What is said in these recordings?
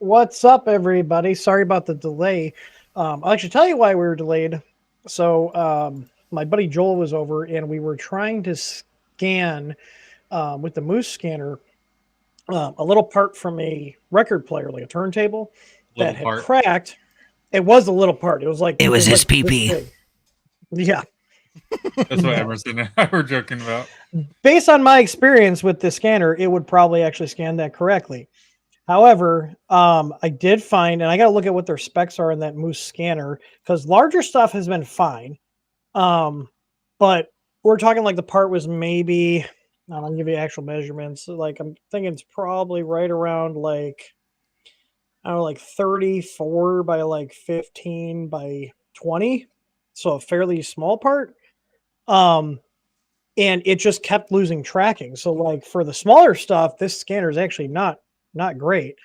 What's up, everybody? Sorry about the delay. I'll actually tell you why we were delayed. So, my buddy Joel was over, and we were trying to scan with the Moose scanner a little part from a record player, like a turntable, that had cracked. It was a little part. It was like it was his like PP. Yeah. That's what Emerson and I were joking about. Based on my experience with the scanner, it would probably actually scan that correctly. However, I did find, and I got to look at what their specs are in that Moose scanner, because larger stuff has been fine. But we're talking like the part was maybe, I'll give you actual measurements. Like I'm thinking it's probably right around like, I don't know, like 34 by like 15 by 20. So a fairly small part. And it just kept losing tracking. So like for the smaller stuff, this scanner is actually not great.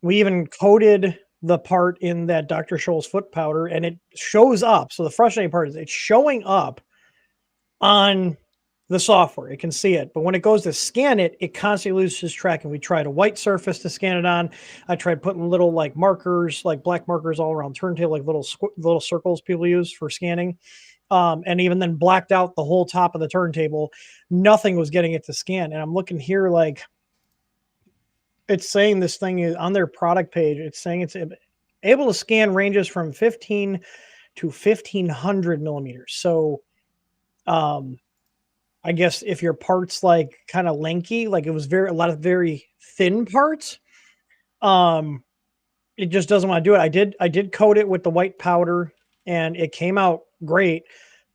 We even coated the part in that Dr. Scholl's foot powder, and it shows up. So the frustrating part is it's showing up on the software. It can see it, but when it goes to scan it, it constantly loses tracking. We tried a white surface to scan it on. I tried putting little like markers, like black markers all around turntable, like little circles people use for scanning. And even then blacked out the whole top of the turntable. Nothing was getting it to scan. And I'm looking here, like, it's saying this thing is on their product page. It's saying it's able to scan ranges from 15 to 1500 millimeters. So, I guess if your part's like kind of lanky, like it was a lot of very thin parts, it just doesn't want to do it. I did coat it with the white powder, and it came out great,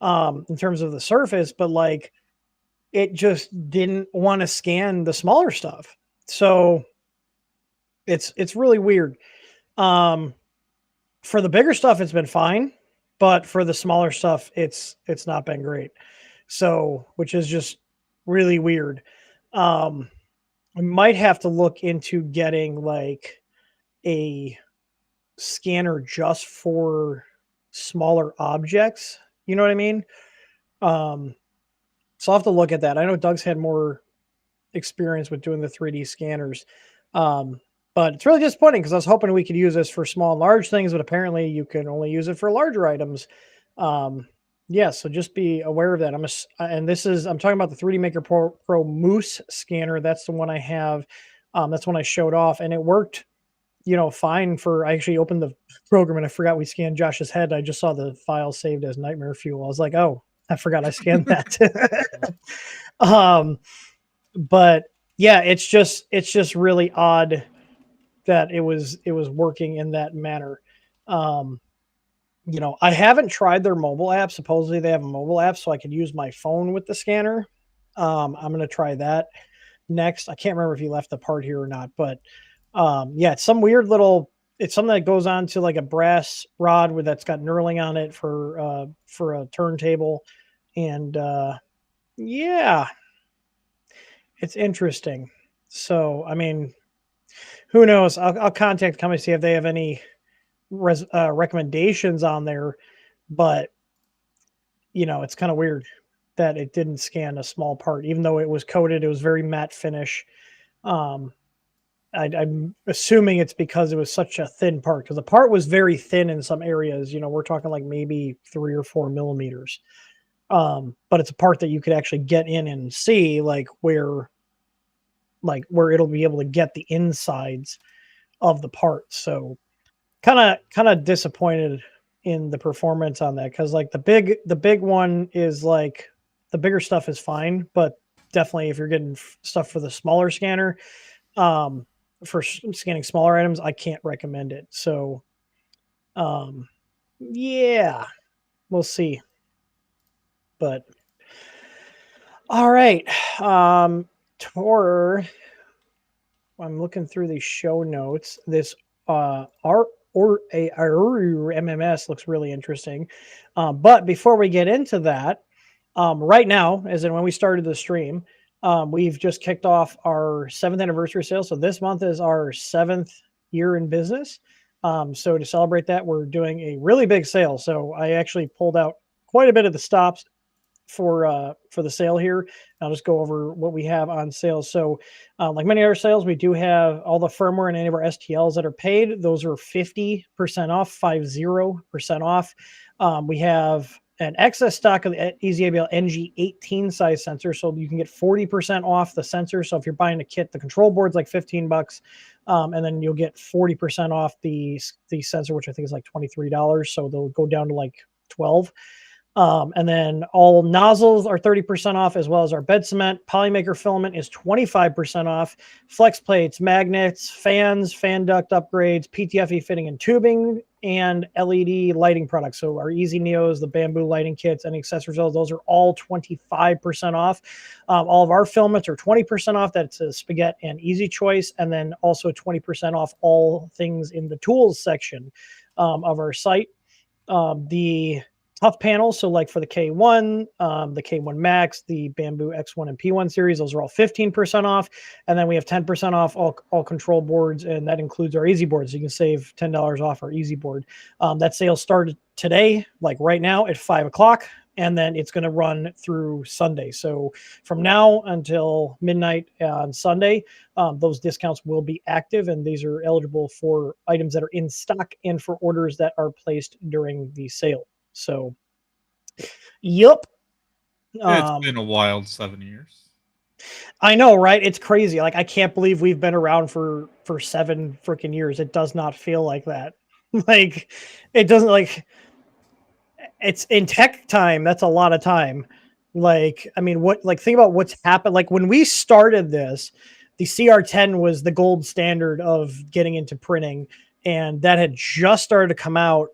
in terms of the surface, but like it just didn't want to scan the smaller stuff. So it's really weird. For the bigger stuff, it's been fine, but for the smaller stuff, it's not been great. So, which is just really weird. I might have to look into getting like a scanner just for smaller objects. You know what I mean? So I'll have to look at that. I know Doug's had more experience with doing the 3D scanners. But it's really disappointing because I was hoping we could use this for small and large things, but apparently you can only use it for larger items. Yeah, so just be aware of that. I'm talking about the 3D Maker Pro Moose scanner. That's the one I have. That's one I showed off, and it worked, fine I actually opened the program and I forgot we scanned Josh's head. I just saw the file saved as nightmare fuel. I was like, oh, I forgot I scanned that. But yeah, it's just really odd that it was working in that manner. I haven't tried their mobile app. Supposedly they have a mobile app so I could use my phone with the scanner. I'm going to try that next. I can't remember if he left the part here or not, but yeah, it's some weird little. It's something that goes on to like a brass rod with that's got knurling on it for a turntable, and yeah, it's interesting. So I mean, who knows? I'll contact the company see if they have any recommendations on there, but you know, it's kind of weird that it didn't scan a small part, even though it was coated. It was very matte finish. Um, I'm assuming it's because it was such a thin part because the part was very thin in some areas. You know, we're talking like maybe 3 or 4 millimeters. But it's a part that you could actually get in and see like where it'll be able to get the insides of the part. So kind of disappointed in the performance on that because like the big one is like the bigger stuff is fine, but definitely if you're getting stuff for the smaller scanner, um, for scanning smaller items, I can't recommend it. So, yeah, we'll see. But all right, Tor. I'm looking through the show notes. This R or a MMS looks really interesting. But before we get into that, right now, as in when we started the stream, we've just kicked off our 7th anniversary sale. So this month is our 7th year in business. So to celebrate that, we're doing a really big sale. So I actually pulled out quite a bit of the stops for the sale here. I'll just go over what we have on sale. So, like many other sales, we do have all the firmware and any of our STLs that are paid. Those are 50% off, 50% off. We have an excess stock of the EasyABL NG18 size sensor, so you can get 40% off the sensor. So if you're buying a kit, the control board's like $15, and then you'll get 40% off the sensor, which I think is like $23. So they'll go down to like 12. And then all nozzles are 30% off, as well as our bed cement. Polymaker filament is 25% off. Flex plates, magnets, fans, fan duct upgrades, PTFE fitting and tubing, and LED lighting products. So our Easy Neos, the bamboo lighting kits, and accessories, those are all 25% off. All of our filaments are 20% off. That's a Spaghetti and Easy Choice. And then also 20% off all things in the tools section of our site. The tough panels, so like for the K1, the K1 Max, the Bamboo X1 and P1 series, those are all 15% off. And then we have 10% off all control boards, and that includes our Easy boards. So you can save $10 off our Easy board. That sale started today, like right now at 5 o'clock, and then it's going to run through Sunday. So from now until midnight on Sunday, those discounts will be active, and these are eligible for items that are in stock and for orders that are placed during the sale. So, yep. It's been a wild 7 years. I know, right? It's crazy. Like I can't believe we've been around for 7 freaking years. It does not feel like that. Like it doesn't like it's in tech time. That's a lot of time. Like I mean, what like think about what's happened. Like when we started this, the CR10 was the gold standard of getting into printing, and that had just started to come out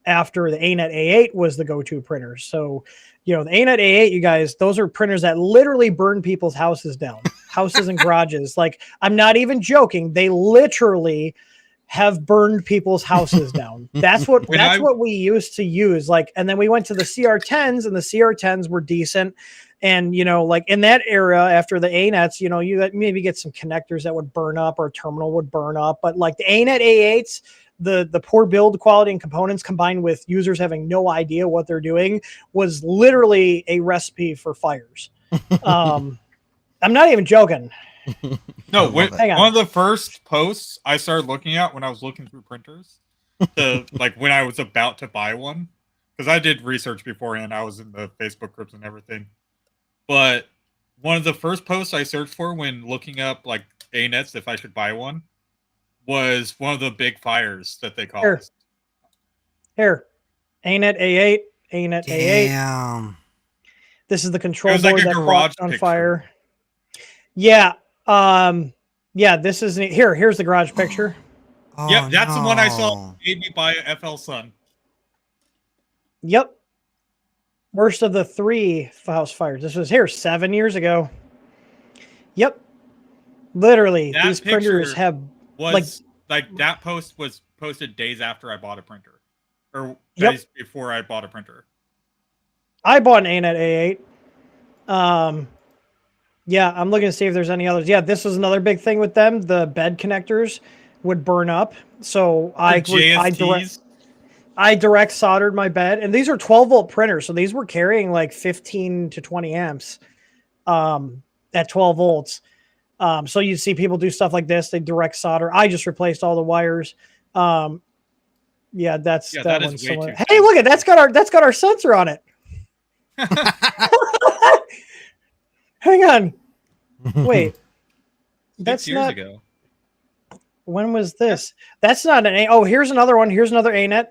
after the ANET A8 was the go-to printer. So, you know, the ANET A8, you guys, those are printers that literally burn people's houses down, houses and garages. Like, I'm not even joking. They literally have burned people's houses down. That's what we used to use. Like, and then we went to the CR10s, and the CR10s were decent. And you know, like in that era after the ANETs, you know, you maybe get some connectors that would burn up or a terminal would burn up, but like the ANET A8s, the poor build quality and components combined with users having no idea what they're doing was literally a recipe for fires. I'm not even joking. No, one of the first posts I started looking at when I was looking through printers, like when I was about to buy one, because I did research beforehand. I was in the Facebook groups and everything. But one of the first posts I searched for when looking up like ANETs, if I should buy one, was one of the big fires that they caused. Here. ANET A8, ANET A8. This is the control board that caught on fire. Yeah. Yeah, this is here's the garage picture. Oh, yep, that's the one I saw made me buy a FL Sun. Yep. Worst of the 3 house fires. This was here 7 years ago. Yep. Literally, that these printers have was like that post was posted days after I bought a printer, or days before I bought a printer. I bought an ANET A8. Yeah, I'm looking to see if there's any others. Yeah, this was another big thing with them. The bed connectors would burn up, so I direct soldered my bed, and these are 12-volt printers, so these were carrying like 15 to 20 amps at 12 volts. So you'd see people do stuff like this. They direct solder. I just replaced all the wires. Yeah, that one's similar. Hey, look at that's got our sensor on it. Hang on. Wait. That's 6 years ago. When was this? That's not an A. Oh, here's another one. Here's another ANET.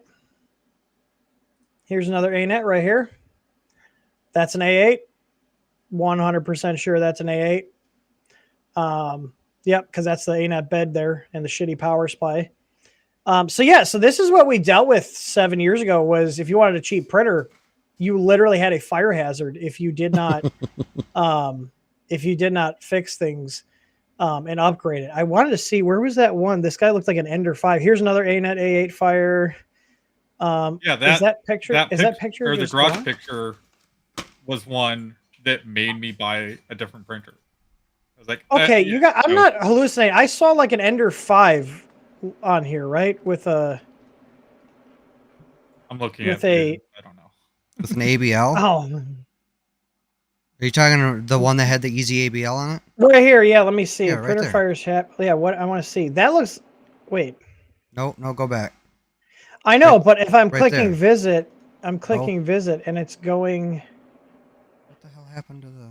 Here's another ANET right here. That's an A8. 100% sure that's an A8. Yep, because that's the ANET bed there and the shitty power supply. So this is what we dealt with 7 years ago. Was if you wanted a cheap printer, you literally had a fire hazard if you did not fix things and upgrade it. I wanted to see, where was that one? This guy looked like an Ender 5. Here's another ANET A8 fire. Is that picture or the garage picture was one that made me buy a different printer. I was like, okay, I'm not hallucinating. I saw like an Ender 5 on here, right? With a I'm looking at I don't know. With an ABL? Oh. Are you talking the one that had the easy ABL on it? Right here, yeah, let me see. Yeah, Printer right fires yeah, what I want to see. That looks No, go back. I know, but if I'm clicking there. visit, I'm clicking visit and it's going. What the hell happened to the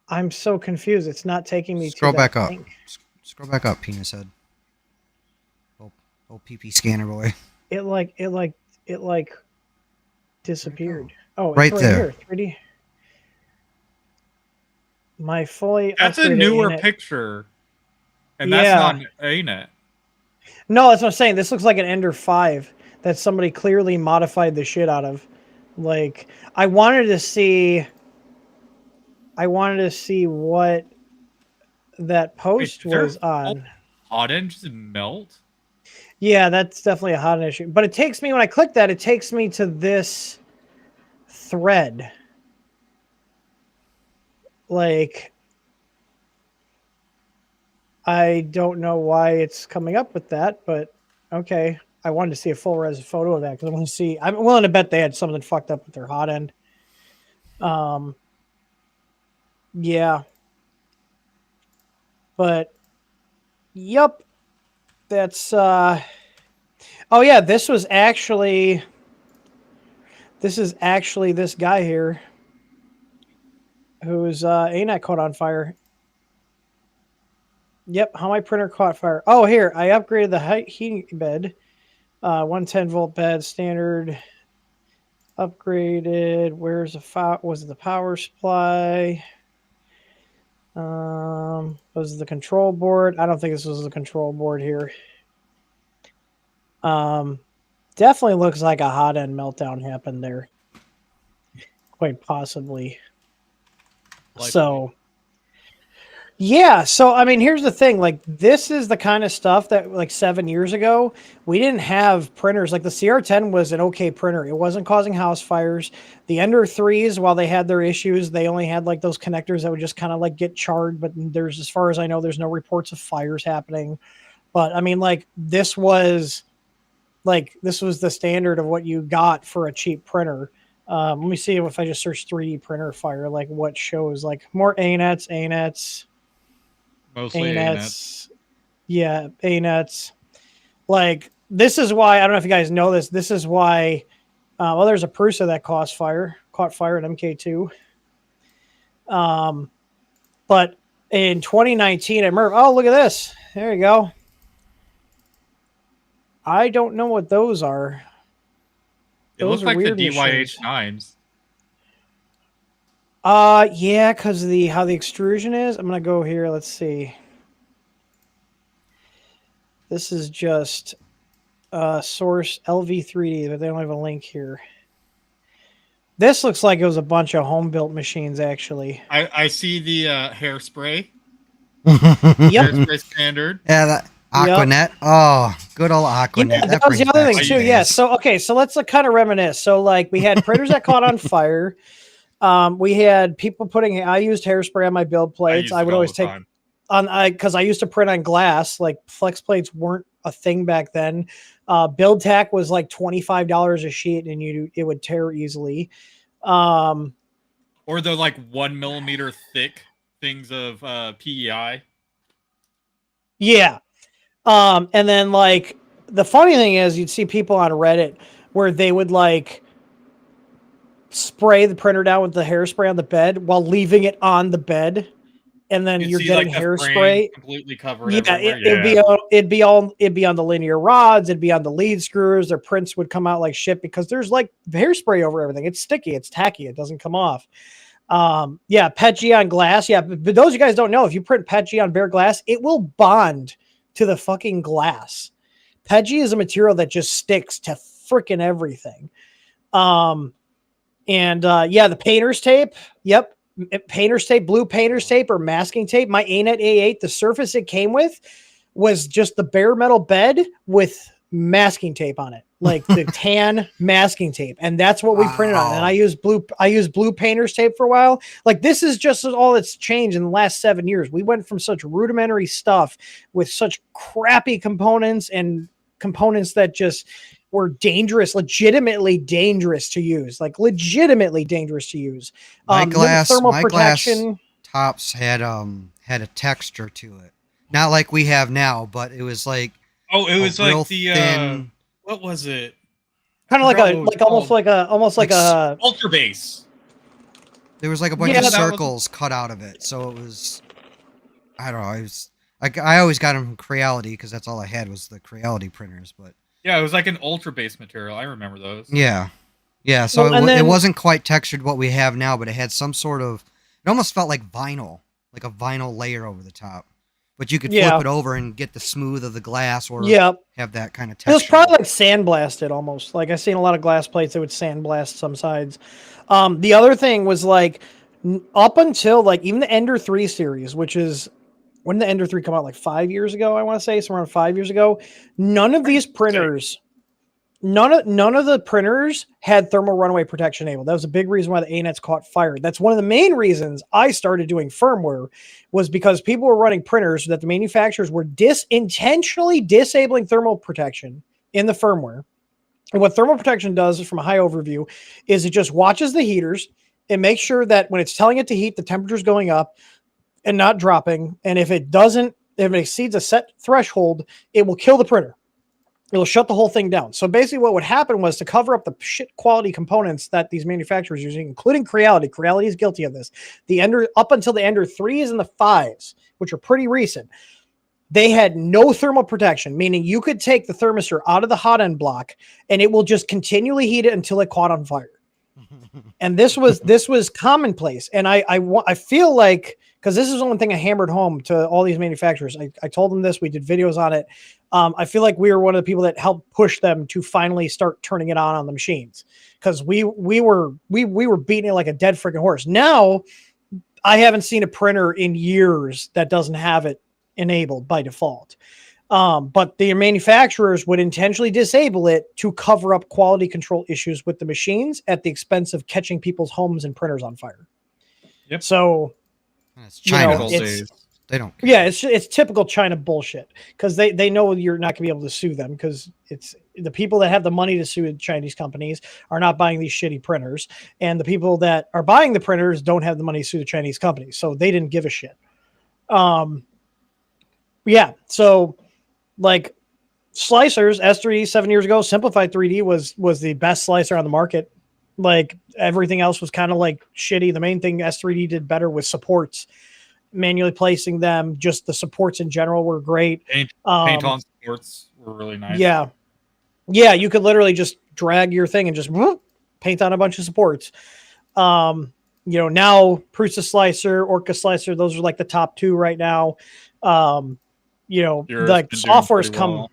I'm so confused. It's not taking me Scroll to back up. link. Scroll back up, penis head. Oh PP scanner boy. It disappeared. Oh, it's right here. there. 3D. My fully That's a newer picture. And that's not an ANET. No, that's what I'm saying. This looks like an Ender 5 that somebody clearly modified the shit out of. Like, I wanted to see what that post was on. Hot end just melt? Yeah, that's definitely a hot issue. But it takes me, when I click that, it takes me to this thread. Like, I don't know why it's coming up with that, but okay. I wanted to see a full res photo of that because I want to see. I'm willing to bet they had something fucked up with their hot end. Yeah. But yep. That's oh yeah, this is actually this guy here whose ANET caught on fire. Yep, how my printer caught fire. Oh, here, I upgraded the heating bed. 110 volt bed, standard. Upgraded. Where's the power supply? Was the control board? I don't think this was the control board here. Definitely looks like a hot end meltdown happened there. Quite possibly. Likely. So I mean, here's the thing. Like, this is the kind of stuff that, like, 7 years ago, we didn't have printers. Like, the CR10 was an okay printer. It wasn't causing house fires. The Ender 3s, while they had their issues, they only had, like, those connectors that would just kind of, like, get charred. But as far as I know, there's no reports of fires happening. But, I mean, like, this was the standard of what you got for a cheap printer. Let me see if I just search 3D printer fire, like, what shows, like, more ANETs. Mostly ANETs. Yeah, ANETs. Like, this is why, I don't know if you guys know this. This is why, there's a Prusa that caught fire at MK2. But in 2019, I remember, oh, look at this. There you go. I don't know what those are. It looks like the DYH9s. Yeah, because how the extrusion is. I'm gonna go here. Let's see. This is just source LV3D, but they don't have a link here. This looks like it was a bunch of home built machines, actually. I see the hairspray. Yep. Hairspray standard. Yeah, that Aquanet. Yep. Oh, good old Aquanet. Yeah, that was the other thing too. Yeah. So so let's kind of reminisce. So like we had printers that caught on fire. We had people putting. I used hairspray on my build plates. I would always take because I used to print on glass. Like flex plates weren't a thing back then. Build tack was like $25 a sheet, and it would tear easily. Or the like 1 millimeter thick things of PEI. Yeah. And then like the funny thing is you'd see people on Reddit where they would like spray the printer down with the hairspray on the bed while leaving it on the bed. And then you're getting like hairspray completely covered. Yeah, it'd be on the linear rods, it'd be on the lead screws. Their prints would come out like shit because there's like hairspray over everything. It's sticky, it's tacky, it doesn't come off. Yeah, PETG on glass. Yeah, but those of you guys don't know, if you print PETG on bare glass, it will bond to the fucking glass. PETG is a material that just sticks to freaking everything. Yeah, the painter's tape. Yep. Painter's tape, blue painter's tape or masking tape. My ANET A8, the surface it came with was just the bare metal bed with masking tape on it, like the tan masking tape. And that's what we printed on. And I used blue painter's tape for a while. Like this is just all that's changed in the last 7 years. We went from such rudimentary stuff with such crappy components and components that just were dangerous, legitimately dangerous to use, My glass tops had a texture to it, not like we have now, but it was like it was like the thin, what was it? Kind of almost like a ultra base. There was like a bunch of circles cut out of it, so it was. I don't know. It was. I always got them from Creality because that's all I had was the Creality printers, but. Yeah, it was like an ultra base material. I remember those. Yeah. So it wasn't quite textured what we have now, but it had some sort of. It almost felt like vinyl, like a vinyl layer over the top. But you could flip it over and get the smooth of the glass, or have that kind of texture. It was probably like sandblasted almost. Like I've seen a lot of glass plates that would sandblast some sides. The other thing was like up until like even the Ender 3 series, which is. When did the Ender 3 come out? Like 5 years ago, I want to say, somewhere around 5 years ago. None of these printers, none of the printers had thermal runaway protection enabled. That was a big reason why the ANETs caught fire. That's one of the main reasons I started doing firmware, was because people were running printers that the manufacturers were intentionally disabling thermal protection in the firmware. And what thermal protection does, from a high overview, is it just watches the heaters and makes sure that when it's telling it to heat, the temperature's going up and not dropping. And if it exceeds a set threshold, it will kill the printer. It'll shut the whole thing down. So basically what would happen was, to cover up the shit quality components that these manufacturers are using, including Creality. Creality is guilty of this. The Ender, up until the Ender 3s and the 5s, which are pretty recent, they had no thermal protection, meaning you could take the thermistor out of the hot end block and it will just continually heat it until it caught on fire. And this was commonplace. And I feel like, because this is the one thing I hammered home to all these manufacturers. I told them this. We did videos on it. I feel like we were one of the people that helped push them to finally start turning it on the machines, because we were beating it like a dead freaking horse. Now, I haven't seen a printer in years that doesn't have it enabled by default. But the manufacturers would intentionally disable it to cover up quality control issues with the machines at the expense of catching people's homes and printers on fire. Yep. So, it's China. They don't care. Yeah, it's typical China bullshit, because they know you're not going to be able to sue them, because it's the people that have the money to sue Chinese companies are not buying these shitty printers, and the people that are buying the printers don't have the money to sue the Chinese companies, so they didn't give a shit. Yeah, so like slicers, S3D 7 years ago, Simplified 3D was the best slicer on the market. Like everything else was kind of like shitty. The main thing S3D did better was supports, manually placing them. Just the supports in general were great. Paint on supports were really nice. Yeah, you could literally just drag your thing and just paint on a bunch of supports. Now Prusa Slicer, Orca Slicer, those are like the top two right now. Like software's come. Well.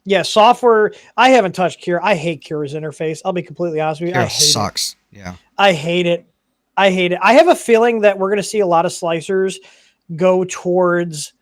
Yeah, software. I haven't touched Cure. I hate Cure's interface. I'll be completely honest with you. Cure sucks. Yeah. I hate it. I hate it. I have a feeling that we're going to see a lot of slicers go towards,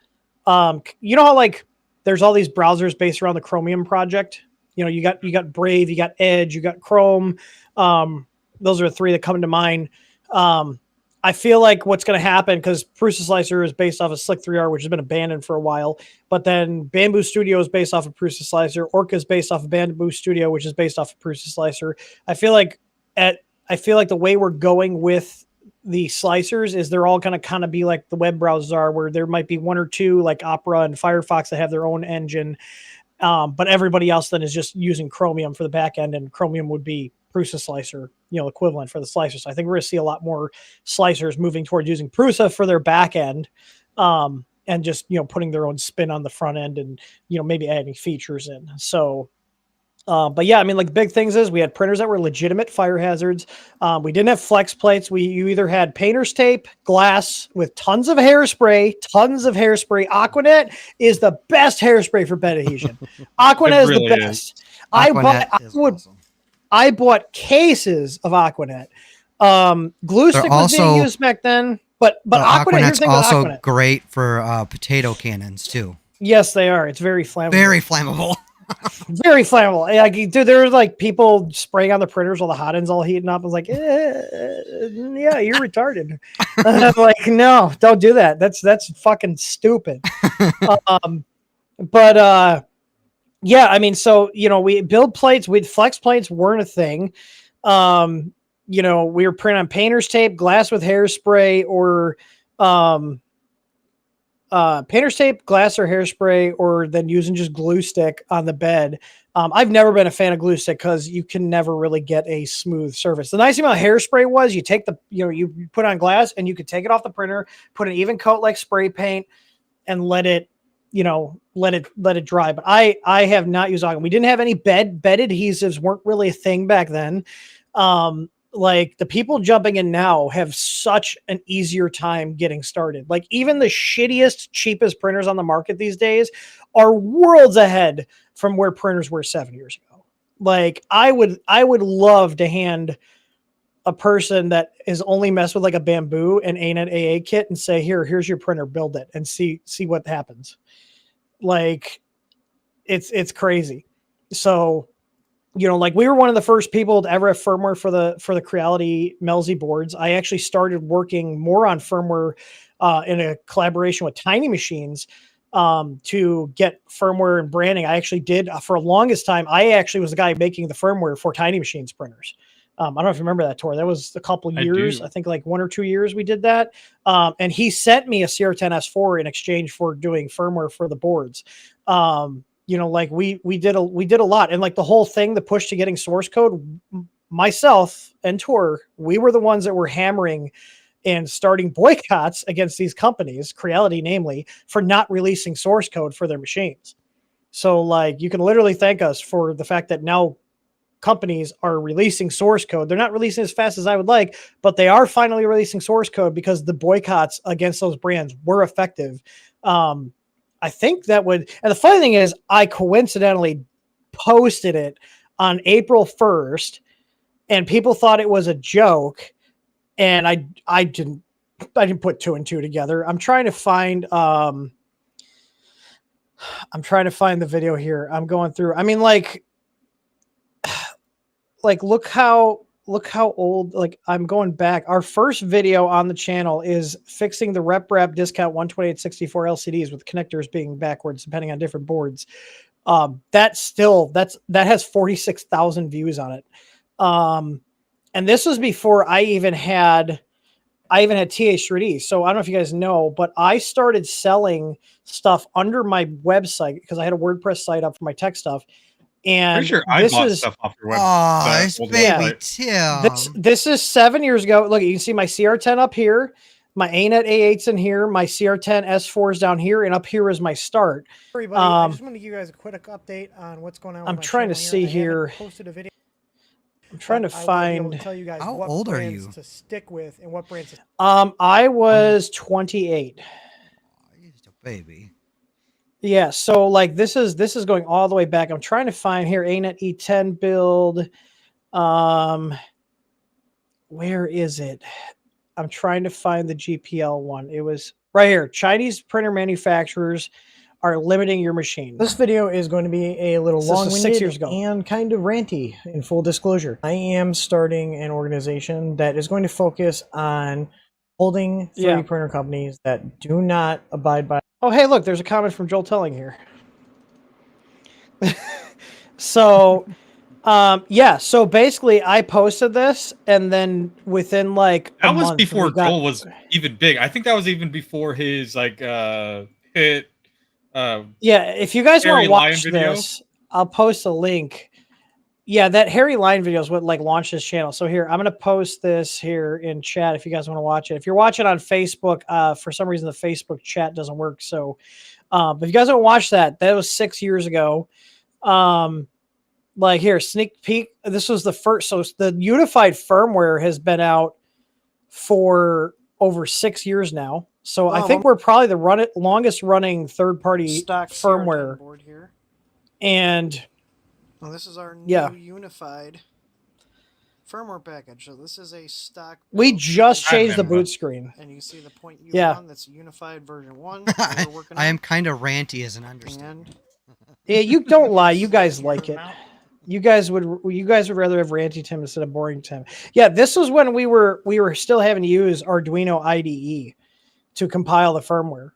you know how like there's all these browsers based around the Chromium project. You know, you got Brave, you got Edge, you got Chrome. Those are the three that come to mind. I feel like what's going to happen, because Prusa Slicer is based off of Slick 3R, which has been abandoned for a while, but then Bamboo Studio is based off of Prusa Slicer. Orca is based off of Bamboo Studio, which is based off of Prusa Slicer. I feel like the way we're going with the slicers is they're all going to kind of be like the web browsers are, where there might be one or two like Opera and Firefox that have their own engine. But everybody else then is just using Chromium for the back end, and Chromium would be Prusa Slicer, equivalent for the slicer. So I think we're going to see a lot more slicers moving toward using Prusa for their back end, and just, putting their own spin on the front end and, maybe adding features in. So, but yeah, I mean, like big things is we had printers that were legitimate fire hazards. We didn't have flex plates. You either had painter's tape, glass with tons of hairspray. Aquanet is the best hairspray for bed adhesion. Aquanet is the best. I bought cases of Aquanet. Glue stick was being used back then, but Aquanet's also great for potato cannons too. Yes, they are. It's very flammable. Very flammable. Very flammable. Like, dude, there were like people spraying on the printers while the hot end's all heating up. I was like, yeah, you're retarded. And I'm like, no, don't do that. That's fucking stupid. Yeah, I mean, so, we build plates, flex plates weren't a thing. We were printing on painter's tape, glass with hairspray, or painter's tape, glass, or hairspray, or then using just glue stick on the bed. I've never been a fan of glue stick because you can never really get a smooth surface. The nice thing about hairspray was you take you put on glass and you could take it off the printer, put an even coat like spray paint, and let it dry. But I have not used Aquanet. We didn't have any bed adhesives, weren't really a thing back then. Like the people jumping in now have such an easier time getting started. Like even the shittiest, cheapest printers on the market these days are worlds ahead from where printers were 7 years ago. Like I would love to hand a person that is only messed with like a Bamboo and ANET AA kit and say, here's your printer, build it and see what happens. Like it's crazy. So, like we were one of the first people to ever have firmware for the Creality Melzi boards. I actually started working more on firmware in a collaboration with Tiny Machines to get firmware and branding. I actually did for the longest time. I actually was the guy making the firmware for Tiny Machines printers. I don't know if you remember that, Tor. That was a couple years. I think like 1 or 2 years we did that. And he sent me a CR10S4 in exchange for doing firmware for the boards. Like we did a lot, and like the whole thing, the push to getting source code, myself and Tor, we were the ones that were hammering and starting boycotts against these companies, Creality namely, for not releasing source code for their machines. So like you can literally thank us for the fact that now companies are releasing source code. They're not releasing as fast as I would like, but they are finally releasing source code because the boycotts against those brands were effective. I think that would, and the funny thing is I coincidentally posted it on April 1st and people thought it was a joke. And I didn't put 2 and 2 together. I'm trying to find the video here. I'm going through, I mean, like look how old, like I'm going back. Our first video on the channel is fixing the rep wrap discount 12864 LCDs with connectors being backwards depending on different boards. That has 46,000 views on it. And this was before I even had TH3D. So I don't know if you guys know, but I started selling stuff under my website because I had a WordPress site up for my tech stuff. And pretty sure I bought stuff off your website. Oh, baby Tim. This is 7 years ago. Look, you can see my CR10 up here, my ANET A8's in here, my CR10 S4 is down here, and up here is my start. Everybody, I just want to give you guys a quick update on what's going on. I'm trying to see here. Posted a video. I'm trying to find. To tell you guys how what old are brands you? to stick with and what brands. I was 28. You're just a baby. Yeah, so like this is going all the way back. I'm trying to find here ANET E10 build. where is it? I'm trying to find the GPL one. It was right here. Chinese printer manufacturers are limiting your machine. This video is going to be a little long-winded and kind of ranty, in full disclosure. I am starting an organization that is going to focus on holding 3D printer companies that do not abide by... Oh, hey, look, there's a comment from Joel Telling here. So, yeah, so basically I posted this, and then within like that was before Joel was even big. I think that was even before his like hit. Yeah, if you guys want to watch this, I'll post a link. Yeah, that Harry Line video is what like launched his channel. So here, I'm gonna post this here in chat if you guys want to watch it. If you're watching on Facebook, for some reason the Facebook chat doesn't work. So, but if you guys don't watch that, that was 6 years ago. Like here, sneak peek. This was the first. So the unified firmware has been out for over 6 years now. So I think we're probably the longest running third party stock firmware board here. And well, this is our new unified firmware package. So this is a stock. We just changed the boot screen. And you see the point you on that's unified version 1. I am kind of ranty as an understatement. Yeah, you don't lie. You guys like it. You guys would rather have ranty Tim instead of boring Tim. Yeah, this was when we were still having to use Arduino IDE to compile the firmware,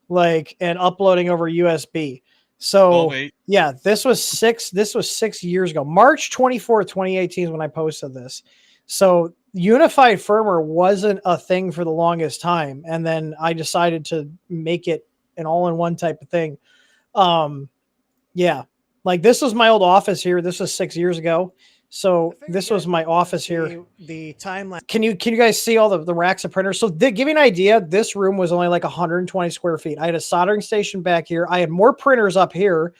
like, and uploading over USB. So yeah, this was 6 years ago. March 24th, 2018 is when I posted this. So unified firmware wasn't a thing for the longest time, and then I decided to make it an all-in-one type of thing. Yeah, like this was my old office here. This was 6 years ago. So this was my office here. The timeline. Can you guys see all the racks of printers? So to give you an idea, this room was only like 120 square feet. I had a soldering station back here. I had more printers up here.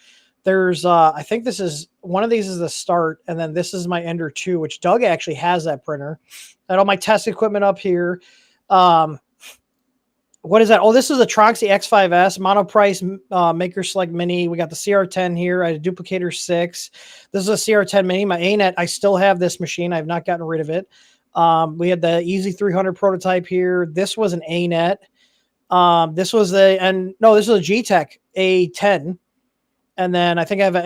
There's I think this is one of these is the start, and then this is my Ender 2, which Doug actually has that printer. I had all my test equipment up here. What is that? Oh, this is the Tronxy X5S Monoprice Maker Select Mini. We got the CR10 here. I had a Duplicator 6. This is a CR10 Mini. My ANET, I still have this machine. I've not gotten rid of it. We had the Easy 300 prototype here. This was an ANET. This was this was a G-Tech A10. And then I think I have an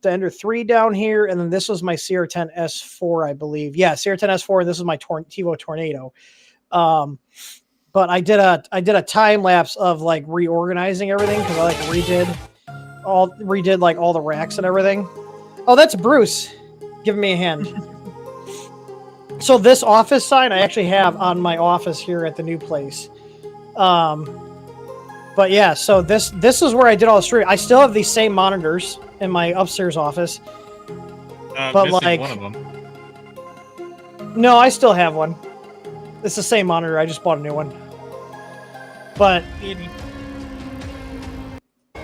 Ender 3 down here. And then this was my CR10 S4, I believe. Yeah, CR10 S4. And this is my TiVo Tornado. But I did a time lapse of like reorganizing everything because I like redid like all the racks and everything. Oh, that's Bruce giving me a hand. So this office sign I actually have on my office here at the new place. But yeah, so this is where I did all the streaming. I still have these same monitors in my upstairs office. But like one of them. No, I still have one. It's the same monitor. I just bought a new one. But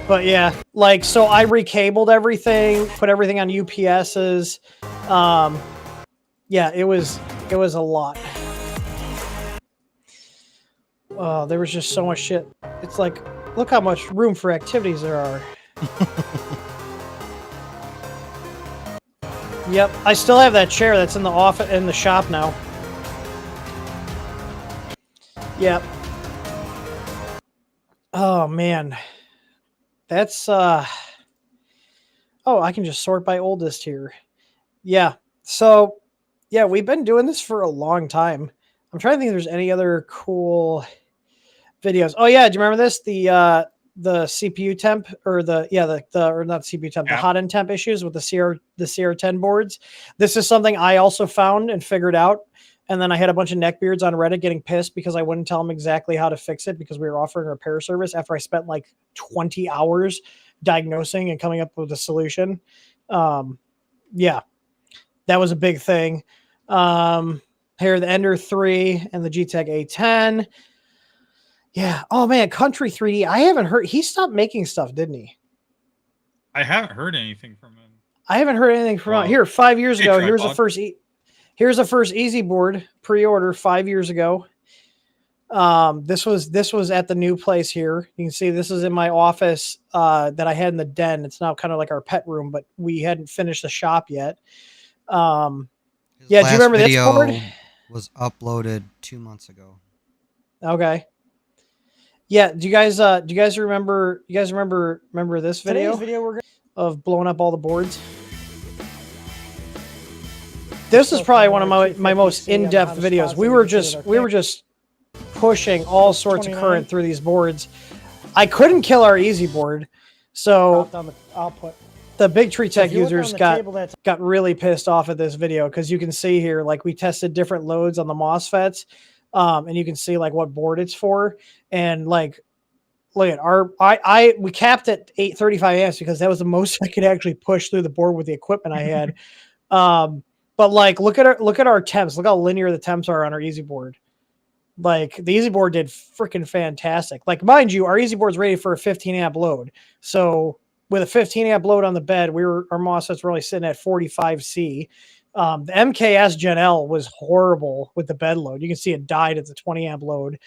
yeah, like, so I recabled everything, put everything on UPSs. Yeah, it was a lot. Oh, there was just so much shit. It's like, look how much room for activities there are. Yep, I still have that chair that's in the office in the shop now. Yep. Oh man, that's oh, I can just sort by oldest here. Yeah, so yeah, we've been doing this for a long time. I'm trying to think if there's any other cool videos. Oh yeah, do you remember this? The CPU temp or or not CPU temp, the hot end temp issues with the CR10 boards. This is something I also found and figured out. And then I had a bunch of neckbeards on Reddit getting pissed because I wouldn't tell them exactly how to fix it because we were offering a repair service after I spent like 20 hours diagnosing and coming up with a solution. Yeah, that was a big thing. Here, the Ender 3 and the G-Tech A10. Yeah. Oh man, Country 3D. I haven't heard. He stopped making stuff, didn't he? I haven't heard anything from him. I haven't heard anything from him. Here, 5 years ago. Here's the first. Here's the first Easy board pre-order 5 years ago. This was at the new place here. You can see this is in my office that I had in the den. It's now kind of like our pet room, but we hadn't finished the shop yet. Is Yeah, do you remember this board? Was uploaded 2 months ago. Okay. Yeah, do you guys remember this video? Today's video we're of blowing up all the boards. This is probably one of my most in-depth videos. We were just pushing all sorts of current through these boards. I couldn't kill our easy board, so the Big Tree Tech users got really pissed off at this video because you can see here, like, we tested different loads on the MOSFETs, and you can see like what board it's for, and like, look at we capped at 835 amps because that was the most I could actually push through the board with the equipment I had. But like, look at our temps. Look how linear the temps are on our easy board. Like, the easy board did freaking fantastic. Like, mind you, our easy board's rated for a 15 amp load. So with a 15 amp load on the bed, our MOSFETs were only sitting at 45C. The MKS Gen L was horrible with the bed load. You can see it died at the 20 amp load.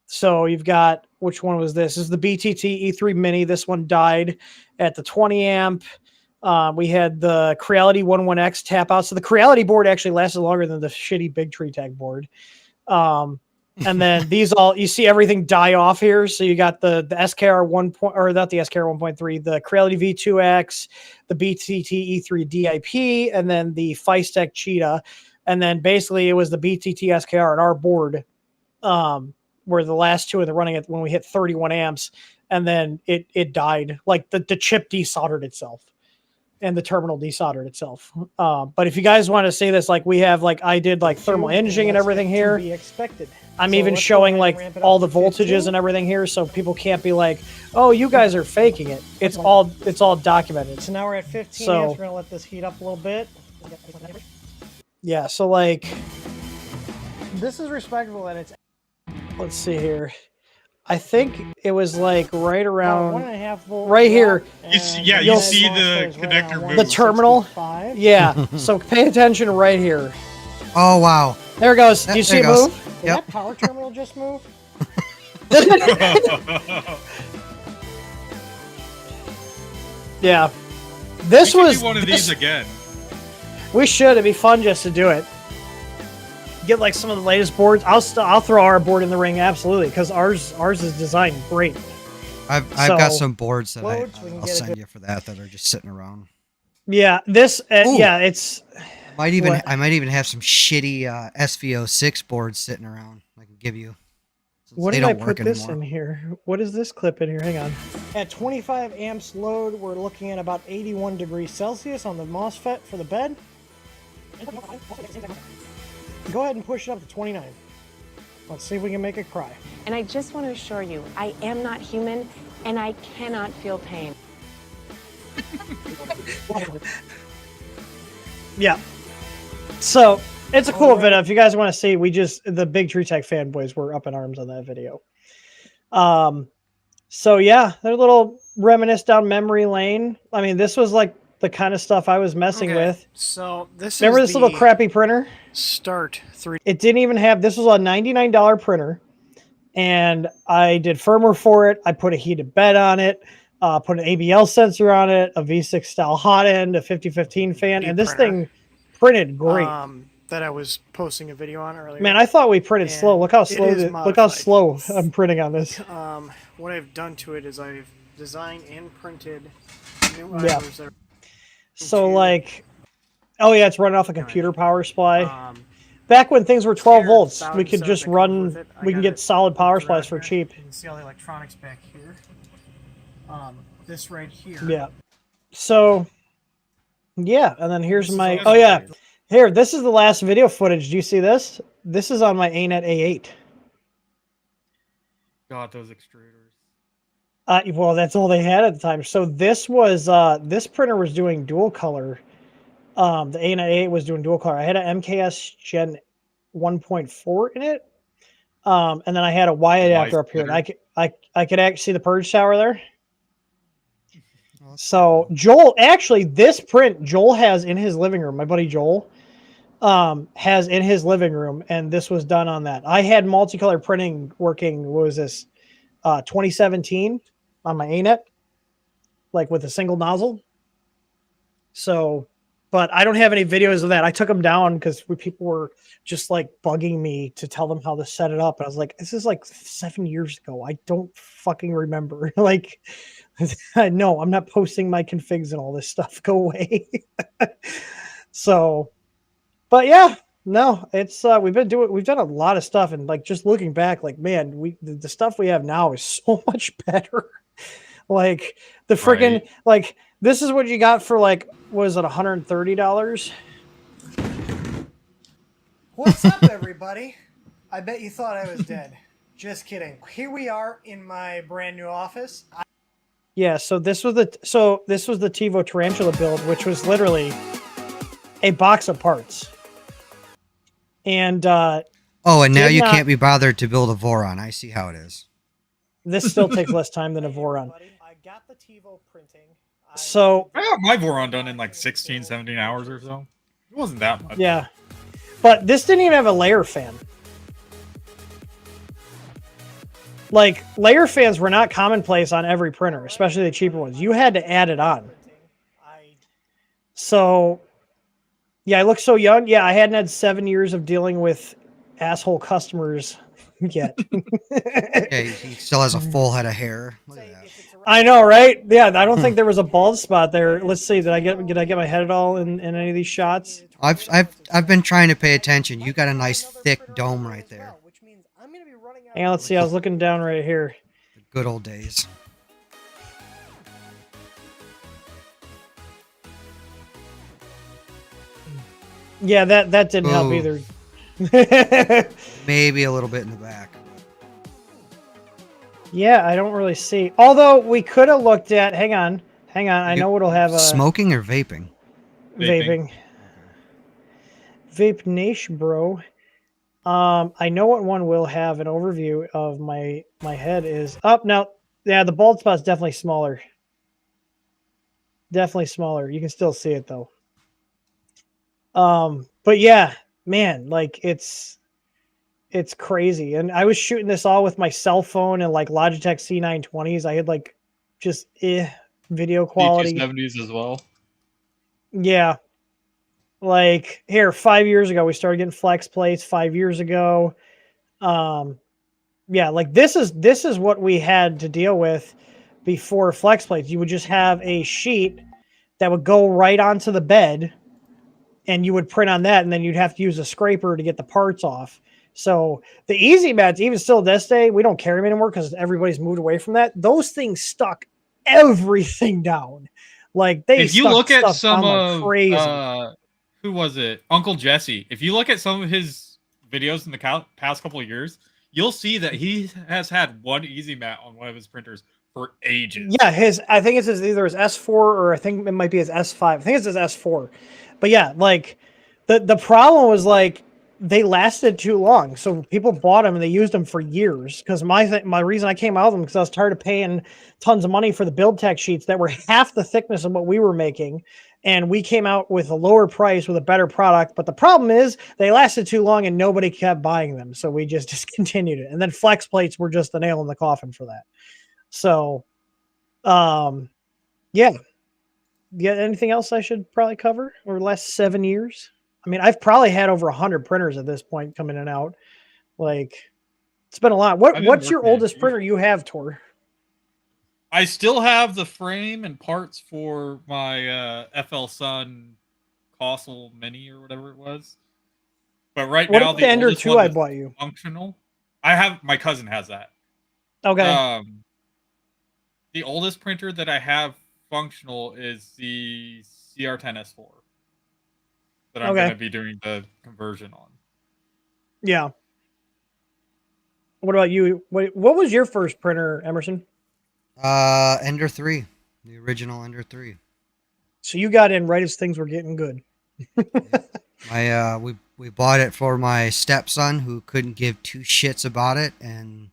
So you've got, which one was this? This is the BTT E3 Mini. This one died at the 20 amp. We had the Creality 11X tap out. So the Creality board actually lasted longer than the shitty Big Tree Tech board. And then these all, you see everything die off here. So you got the SKR 1. Or not the SKR 1.3, the Creality V2X, the BTT E3 DIP, and then the Feistech Cheetah. And then basically it was the BTT SKR on our board, were the last two in the running when we hit 31 amps, and then it died. Like the chip desoldered itself and the terminal desoldered itself. But if you guys want to see this, like we have, like I did like thermal imaging and everything here. I'm even showing like all the voltages and everything here, so people can't be like, oh, you guys are faking it. It's all documented. So now we're at 15 amps. We're gonna let this heat up a little bit. Yeah, so like, this is respectable, and it's, let's see here. I think it was like right around 1.5 volt right here. You see the connector move. The terminal. Yeah. So pay attention right here. Oh wow. There it goes. Do you see it move? Did that power terminal just move? Yeah. This was one of these again. We should. It'd be fun just to do it. Get like some of the latest boards. I'll throw our board in the ring, absolutely, because ours is designed great. I've got some boards that I'll send you for that are just sitting around. Yeah, this it's. I might even have some shitty SVO6 boards sitting around. I can give you. What did I put this in here? What is this clip in here? Hang on. At 25 amps load, we're looking at about 81 degrees Celsius on the MOSFET for the bed. Go ahead and push it up to 29. Let's see if we can make it cry. And I just want to assure you, I am not human, and I cannot feel pain. Yeah. So it's a cool video. If you guys want to see, the Big Tree Tech fanboys were up in arms on that video. So yeah, they're a little reminisce down memory lane. I mean, this was like the kind of stuff I was messing with. So this remember this little crappy printer? Start 3. It didn't even have. This was a $99 printer, and I did firmware for it. I put a heated bed on it. Put an ABL sensor on it, a V6 style hot end, a 5015 fan, and this thing printed great. That I was posting a video on earlier. Man, I thought we printed slow. Look how slow I'm printing on this. What I've done to it is I've designed and printed new idlers. So like, oh yeah, it's running off a computer power supply. Back when things were 12 volts, we could just run. We can get solid power supplies for cheap. You can see all the electronics back here. This right here. Yeah. So, yeah, and then here's my. Oh yeah, here. This is the last video footage. Do you see this? This is on my ANET A8. God, those extruders. Well, that's all they had at the time. So this was this printer was doing dual color. The ANET A8 was doing dual color. I had an MKS Gen 1.4 in it, and then I had a Y adapter up here. And I could actually see the purge tower there. So Joel, actually, this print Joel has in his living room. My buddy Joel has in his living room, and this was done on that. I had multicolor printing working. What was this? 2017 on my ANET, like with a single nozzle. So, but I don't have any videos of that. I took them down because people were just like bugging me to tell them how to set it up. And I was like, this is like 7 years ago. I don't fucking remember. Like, no, I'm not posting my configs and all this stuff. Go away. So, but yeah, no, it's we've done a lot of stuff, and like just looking back, like man, the stuff we have now is so much better. Like the freaking like this is what you got for like was it $130? What's up, everybody? I bet you thought I was dead. Just kidding. Here we are in my brand new office. Yeah, so this was the TiVo Tarantula build, which was literally a box of parts. And and now you can't be bothered to build a Voron. I see how it is. This still takes less time than a Voron. I got the TiVo printing. So I got my Voron done in like 16, 17 hours or so. It wasn't that much. Yeah. But this didn't even have a layer fan. Like, layer fans were not commonplace on every printer, especially the cheaper ones. You had to add it on. So, yeah, I look so young. Yeah, I hadn't had 7 years of dealing with asshole customers yet. Yeah, he still has a full head of hair. Look at that. I know, right? Yeah, I don't think there was a bald spot there. Let's see. Did I get my head at all in any of these shots? I've been trying to pay attention. You got a nice thick dome right there. Hang on, let's see. I was looking down right here. The good old days. Yeah, that didn't help either. Maybe a little bit in the back. Yeah, I don't really see. Although we could have looked at. Hang on. I know what'll have a smoking or vaping. Vaping. Vape Nation, bro. I know what one will have an overview of my head is up now. Yeah, the bald spot's definitely smaller. Definitely smaller. You can still see it though. But yeah, man, like it's crazy. And I was shooting this all with my cell phone and like Logitech C920s. I had like just video quality. TH3Ds as well. Yeah. Like here, 5 years ago, we started getting flex plates 5 years ago. Yeah, like this is what we had to deal with before flex plates. You would just have a sheet that would go right onto the bed and you would print on that, and then you'd have to use a scraper to get the parts off. So the easy mats, even still this day, we don't carry them anymore because everybody's moved away from that. Those things stuck everything down. Like they. If you look at some of crazy. Who was it? Uncle Jesse. If you look at some of his videos in the past couple of years, you'll see that he has had one easy mat on one of his printers for ages. Yeah, I think it's either his S4 or I think it might be his S5. I think it's his S4. But yeah, like the problem was like they lasted too long. So people bought them and they used them for years. Because my reason I came out of them because I was tired of paying tons of money for the build tech sheets that were half the thickness of what we were making. And we came out with a lower price with a better product. But the problem is they lasted too long and nobody kept buying them. So we just discontinued it. And then flex plates were just the nail in the coffin for that. So, yeah. Yeah. Anything else I should probably cover over the last 7 years? I mean, I've probably had over 100 printers at this point coming in and out. Like, it's been a lot. What's your oldest printer you have, Tor? I still have the frame and parts for my FL Sun Colossal Mini or whatever it was. But right now, the Ender 2 I bought you? Functional. My cousin has that. Okay. The oldest printer that I have functional is the CR10S4 that I'm going to be doing the conversion on. Yeah. What about you? What was your first printer, Emerson? Ender 3, the original Ender 3. So you got in right as things were getting good. We bought it for my stepson who couldn't give two shits about it, and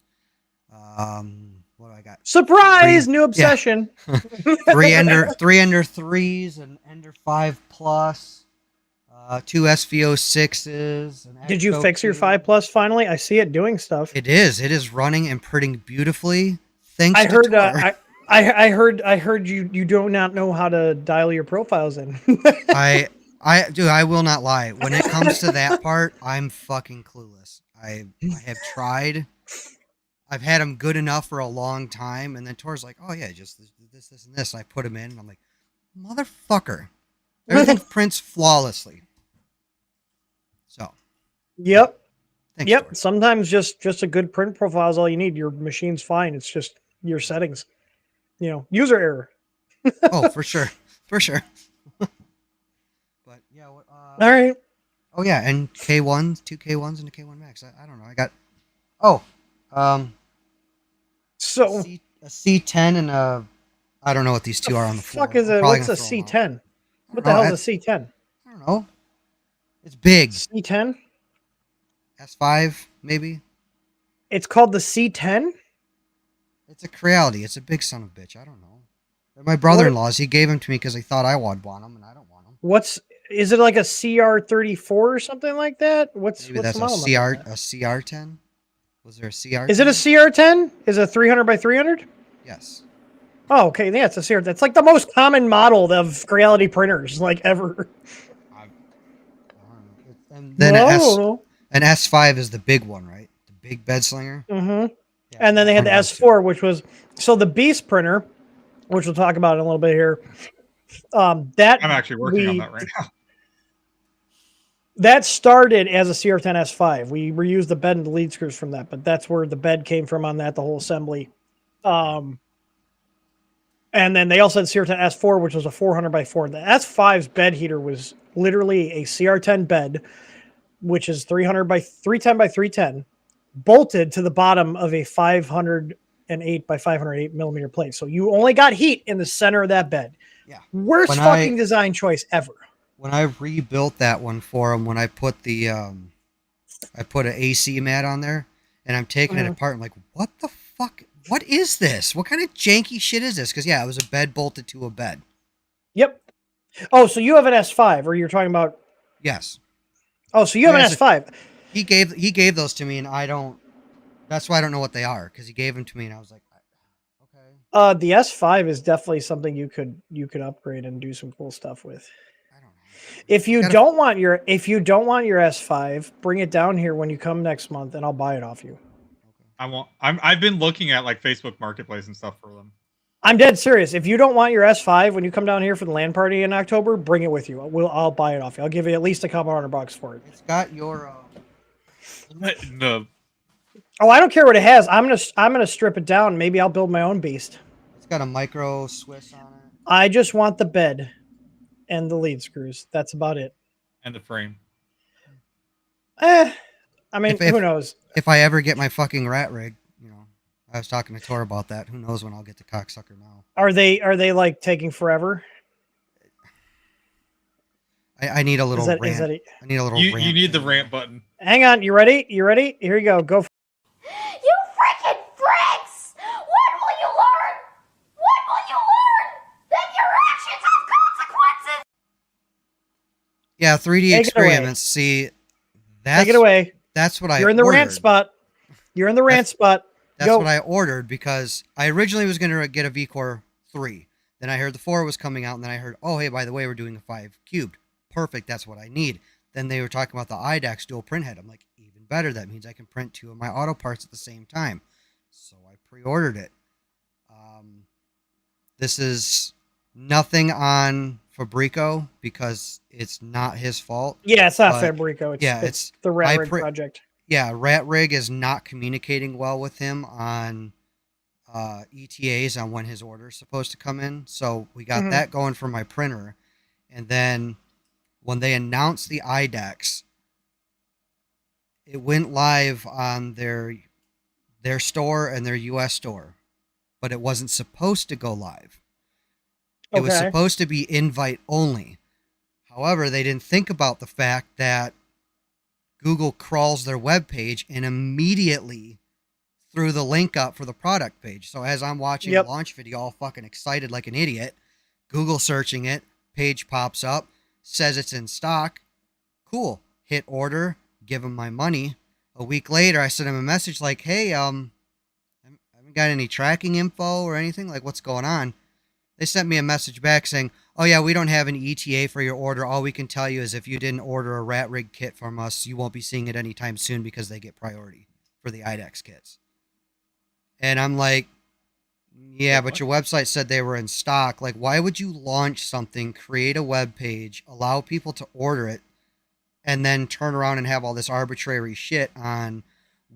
what do I got? Surprise! New obsession. Yeah. three Ender 3s, an Ender 5 Plus, two SVO6s. Did you fix your 5 Plus finally? I see it doing stuff. It is running and printing beautifully. Thanks. I heard you do not know how to dial your profiles in. I I will not lie. When it comes to that part, I'm fucking clueless. I have tried. I've had them good enough for a long time, and then Tor's like, "Oh yeah, just this, and this." And I put them in, and I'm like, "Motherfucker!" Everything prints flawlessly. So. Yep. Thanks, yep. Tor. Sometimes just a good print profile is all you need. Your machine's fine. It's just your settings. User error. Oh, for sure. For sure. But yeah. All right. Oh yeah, and K1s, 2 K1s and a K1 Max. I don't know. I got. So a C10 and a. I don't know what these two are on the floor. Fuck is it? What's a C10? What the hell is a C10? I don't know. It's big. C10? S5 maybe. It's called the C10. It's a Creality. It's a big son of a bitch. I don't know. They're my brother-in-law's. He gave them to me because he thought I would want them, and I don't want them. Is it like a CR34 or something like that? Maybe that's a CR10. Was there a CR10? Is it a CR10? Is it 300 by 300? Yes. Oh, okay. Yeah, it's a CR. That's like the most common model of Creality printers, like ever. And then an S5 is the big one, right? The big bed slinger. Mm-hmm. Yeah, and then they had the S4, which was the Beast printer, which we'll talk about in a little bit here. That I'm actually working on that right now. That started as a CR10 S5. We reused the bed and the lead screws from that, but that's where the bed came from on that, the whole assembly. And then they also had CR10 S4, which was a 400 by 4. The S5's bed heater was literally a CR10 bed, which is 300 by 310 by 310, bolted to the bottom of a 508 by 508 millimeter plate. So you only got heat in the center of that bed. Yeah. Worst fucking design choice ever. When I rebuilt that one for him, when I put the I put an AC mat on there, and I'm taking it apart. I'm like, what the fuck? What is this? What kind of janky shit is this? Because yeah, it was a bed bolted to a bed. Yep. Oh, so you have an S5, or you're talking about? Yes. Oh, so you have an S5. He gave those to me, and I don't. That's why I don't know what they are, because he gave them to me, and I was like, okay. The S5 is definitely something you could upgrade and do some cool stuff with. If you don't want your S5, bring it down here when you come next month, and I'll buy it off you. I've been looking at like Facebook Marketplace and stuff for them. I'm dead serious. If you don't want your S5 when you come down here for the LAN party in October, bring it with you. I'll buy it off you. I'll give you at least a couple $100 for it. It's got your no. Oh, I don't care what it has. I'm gonna strip it down. Maybe I'll build my own beast. It's got a micro Swiss on it. I just want the bed and the lead screws. That's about it. And the frame. I mean, who knows? If I ever get my fucking rat rig, I was talking to Tor about that. Who knows when I'll get the cocksucker now? Are they like taking forever? I need a little rant. I need a little rant. You need the rant button. Hang on. You ready? You ready? Here you go. Go. You freaking pricks! When will you learn? When will you learn that your actions have consequences? Yeah, 3D experiments. See, take it away. That's what You're in the rant spot. You're in the rant spot. That's what I ordered, because I originally was going to get a VCore 3. Then I heard the 4 was coming out, and then I heard, oh, hey, by the way, we're doing a 5 cubed. Perfect, that's what I need. Then they were talking about the IDAX dual print head. I'm like, even better. That means I can print 2 of my auto parts at the same time. So I pre-ordered it. This is nothing on Fabrico, because it's not his fault. Yeah, it's not Fabrico. It's the Rat Rig project. Yeah, Rat Rig is not communicating well with him on ETAs on when his order is supposed to come in. So we got that going for my printer. And then when they announced the IDAX, it went live on their store and their US store, but it wasn't supposed to go live. It was supposed to be invite only. However, they didn't think about the fact that Google crawls their web page and immediately threw the link up for the product page. So as I'm watching the launch video, all fucking excited like an idiot, Google searching it, page pops up, says it's in stock. Cool. Hit order, give them my money. A week later, I sent him a message like, hey, I haven't got any tracking info or anything. Like, what's going on? They sent me a message back saying, oh yeah, we don't have an ETA for your order. All we can tell you is if you didn't order a rat rig kit from us, you won't be seeing it anytime soon because they get priority for the IDEX kits. And I'm like, yeah, but your website said they were in stock. Like, why would you launch something, create a web page, allow people to order it, and then turn around and have all this arbitrary shit on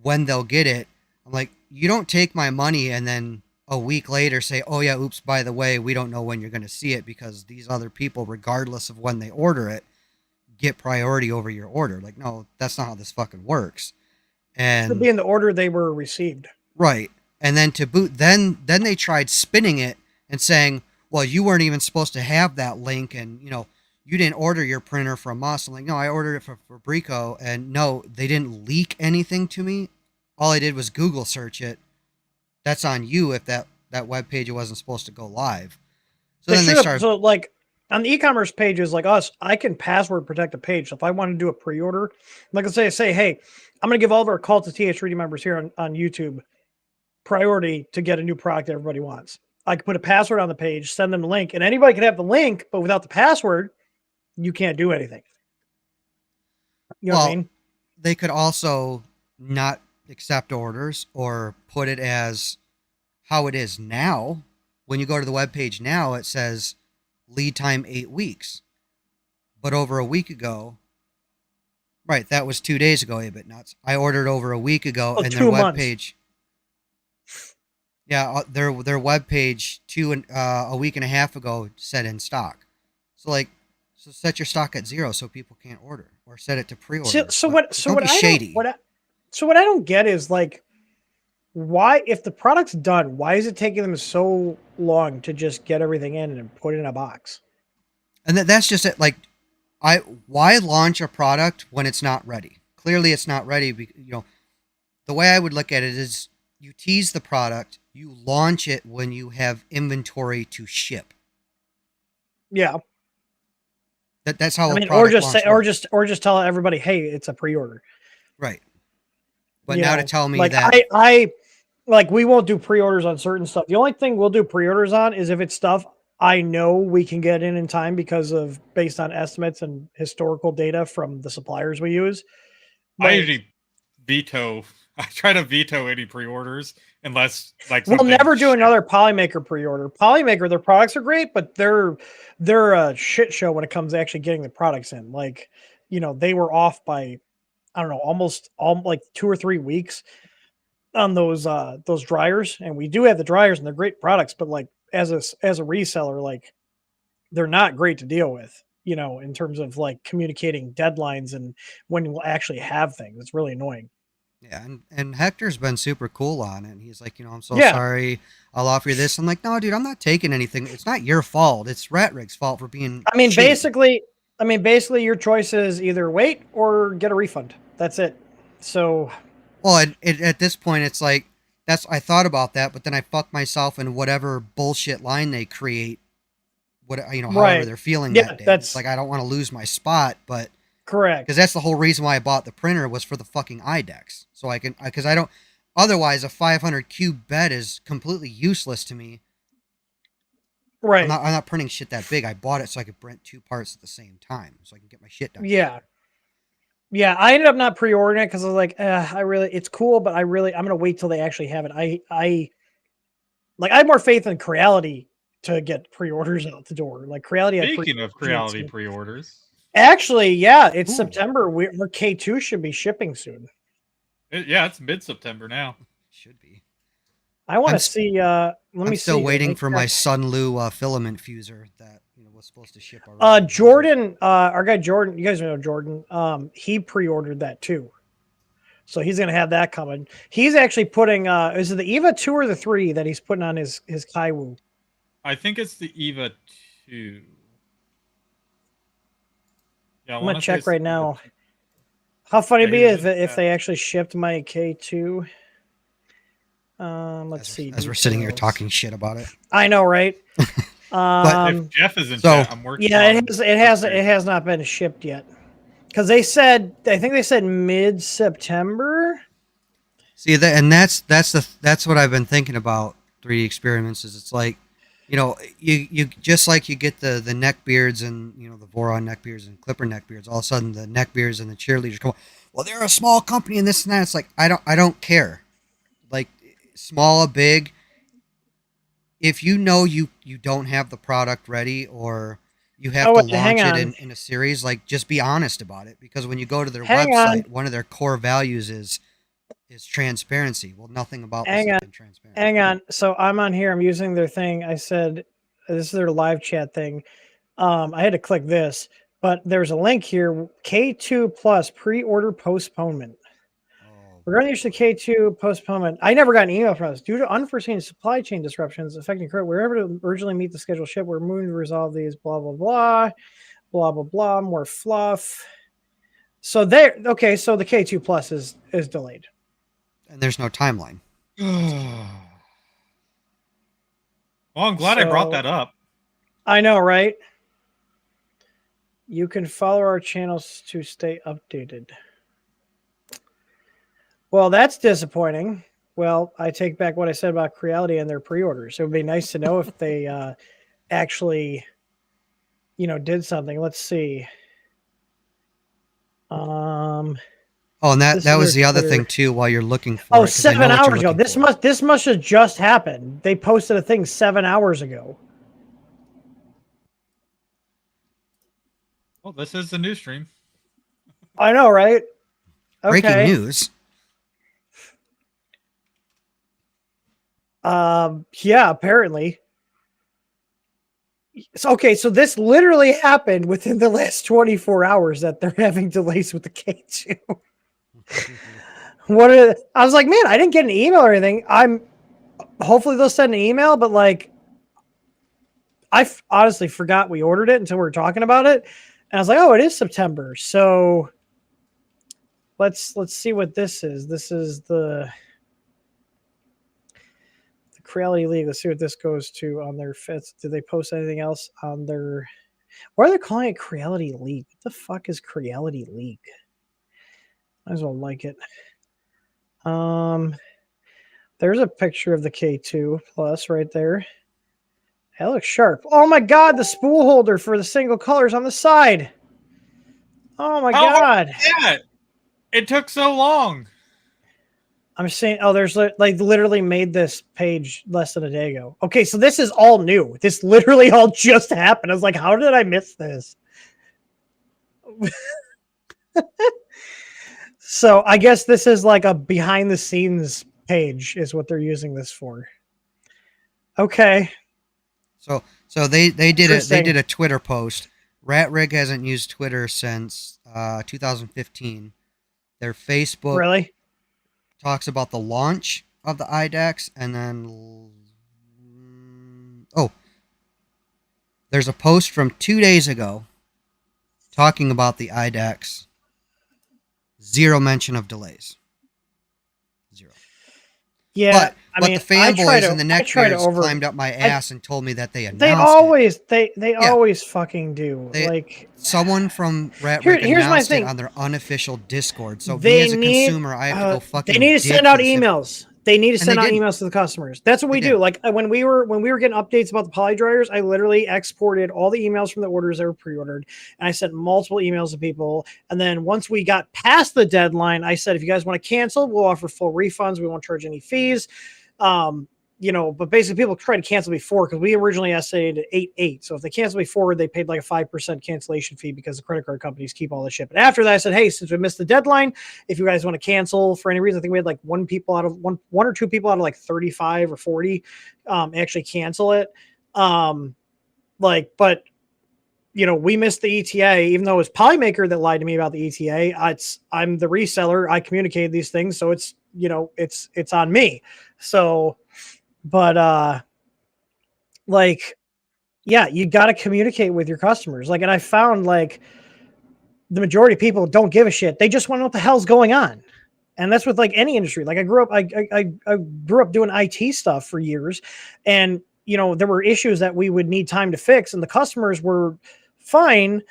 when they'll get it? I'm like, you don't take my money and then a week later say, oh yeah, oops, by the way, we don't know when you're going to see it because these other people, regardless of when they order it, get priority over your order. Like, no, that's not how this fucking works. And to be in the order they were received. Right. And then to boot, then they tried spinning it and saying, well, you weren't even supposed to have that link. And, you know, you didn't order your printer from us. I'm like, no, I ordered it for Brico. And no, they didn't leak anything to me. All I did was Google search it. That's on you if that web page wasn't supposed to go live. So then they started. So like on the e-commerce pages like us, I can password protect a page. So if I want to do a pre-order, like I say, hey, I'm going to give all of our Cult of TH3D members here on YouTube priority to get a new product that everybody wants. I can put a password on the page, send them the link, and anybody can have the link, but without the password, you can't do anything. You know what I mean? They could also not accept orders or put it as how it is now. When you go to the webpage now, it says lead time 8 weeks. But over a week ago, right, that was 2 days ago, but nuts. I ordered over a week ago, and their webpage. Yeah, their webpage a week and a half ago said in stock. So like, so set your stock at 0 so people can't order, or set it to pre-order. So what I don't get is like, why, if the product's done, why is it taking them so long to just get everything in and put it in a box? And that's just it. Like, why launch a product when it's not ready? Clearly, it's not ready. You know, the way I would look at it is you tease the product, you launch it when you have inventory to ship. Yeah. That's how. I mean, or just tell everybody, hey, it's a pre-order. Right. But now to tell me like that I like we won't do pre-orders on certain stuff. The only thing we'll do pre-orders on is if it's stuff I know we can get in time because of based on estimates and historical data from the suppliers we use. I usually veto. I try to veto any pre-orders unless like we'll never do another Polymaker pre-order. Polymaker, their products are great, but they're a shit show when it comes to actually getting the products in. Like, you know, they were off by I don't know, almost like 2 or 3 weeks on those dryers, and we do have the dryers and they're great products, but like as a reseller, like they're not great to deal with, you know, in terms of like communicating deadlines and when we'll actually have things. It's really annoying. Yeah, and Hector's been super cool on it. He's like, you know, I'm so sorry. I'll offer you this. I'm like, no, dude, I'm not taking anything. It's not your fault. It's Rat Rig's fault for being. I mean, basically, your choice is either wait or get a refund. That's it. So, well, at this point, it's like I thought about that, but then I fuck myself in whatever bullshit line they create. However they're feeling that day. It's like I don't want to lose my spot, but. Correct. Because that's the whole reason why I bought the printer was for the fucking IDEX. So I can, because I don't, otherwise a 500 cube bed is completely useless to me. Right. I'm not printing shit that big. I bought it so I could print 2 parts at the same time so I can get my shit done. Yeah. Yeah. I ended up not pre-ordering it because I was like, it's cool, but I'm going to wait till they actually have it. I have more faith in Creality to get pre-orders out the door. Like Creality. Speaking of Creality pre-orders. Actually, yeah, it's September. Our K2 should be shipping soon. It's mid-September now. Should be. I want to see. I'm still waiting for my Sunlu filament fuser that was supposed to ship already. Jordan, our guy Jordan, you guys know Jordan. He pre-ordered that too, so he's gonna have that coming. He's actually putting. Is it the EVA 2 or the 3 that he's putting on his Kaiwu? I think it's the EVA 2. Yeah, I'm gonna check right now. How funny it'd be if they actually shipped my K2. Let's see. As we're sitting here talking shit about it. I know, right? But if Jeff is in chat, I'm working. Yeah, it has not been shipped yet. Because I think they said mid-September. See, that's what I've been thinking about 3D Experiments. Is it's like You know, you just like you get the neck beards and, you know, the Voron neck beards and Clipper neck beards. All of a sudden, the neck beards and the cheerleaders come. Well, they're a small company and this and that. It's like I don't care. Like small or big. If you know you don't have the product ready or you have to launch it in a series, like just be honest about it. Because when you go to their website, one of their core values is transparency. Well, nothing about this has been transparent. Hang on. So I'm on here. I'm using their thing. I said, this is their live chat thing. I had to click this, but there's a link here. K2 Plus pre-order postponement. Regarding the issue of K2 postponement, I never got an email from us. Due to unforeseen supply chain disruptions affecting credit, we're able to originally meet the scheduled ship. We're moving to resolve these, blah, blah, blah, blah, blah, blah, more fluff. So there, okay, so the K2 Plus is delayed. And there's no timeline. Well, I'm glad I brought that up. I know, right? You can follow our channels to stay updated. Well, that's disappointing. Well, I take back what I said about Creality and their pre-orders. It would be nice to know if they actually, you know, did something. Let's see. Oh, and that was the other thing too. While you're looking for it, 7 hours ago. This must have just happened. They posted a thing 7 hours ago. Oh, this is the news stream. I know, right? Okay. Breaking news. Yeah, apparently. Okay, so this literally happened within the last 24 hours that they're having delays with the K2. I was like, man, I didn't get an email or anything. Hopefully they'll send an email, but like, I honestly forgot we ordered it until we were talking about it. And I was like, oh, it is September. So let's see what this is. This is the Creality League. Let's see what this goes to on their fits. Did they post anything else on their... Why are they calling it Creality League? What the fuck is Creality League? Might as well like it. There's a picture of the K2 Plus right there. That looks sharp. Oh my god, the spool holder for the single colors on the side. Oh my god. Yeah, it took so long. I'm saying, oh, there's like literally made this page less than a day ago. Okay, so this is all new. This literally all just happened. I was like, how did I miss this? So I guess this is like a behind the scenes page is what they're using this for. Okay. So they did a Twitter post. Rat Rig hasn't used Twitter since 2015. Their Facebook really talks about the launch of the IDEX, and then there's a post from 2 days ago talking about the IDEX. Zero mention of delays. Zero. Yeah, but the fanboys and the neckbeards climbed up my ass and told me that they announced They always fucking do. Someone from Rat Rig announced it on their unofficial Discord. So me as a consumer, I have to go fucking. They need to send out emails. They need to send out emails to the customers. That's what we do. Like when we were getting updates about the poly dryers, I literally exported all the emails from the orders that were pre-ordered, and I sent multiple emails to people. And then once we got past the deadline, I said, if you guys want to cancel, we'll offer full refunds. We won't charge any fees. You know, but basically people try to cancel before because we originally estimated 8.8. So if they cancel before, they paid like a 5% cancellation fee because the credit card companies keep all the shit. But after that, I said, hey, since we missed the deadline, if you guys want to cancel for any reason, I think we had like one or two people out of like 35 or 40 actually cancel it. But you know, we missed the ETA, even though it was Polymaker that lied to me about the ETA. I'm the reseller. I communicated these things, so it's, you know, it's on me. So, but like, yeah, you got to communicate with your customers. Like, and I found like the majority of people don't give a shit. They just want to know what the hell's going on. And that's with like any industry. Like I grew up doing IT stuff for years, and you know, there were issues that we would need time to fix, and the customers were fine,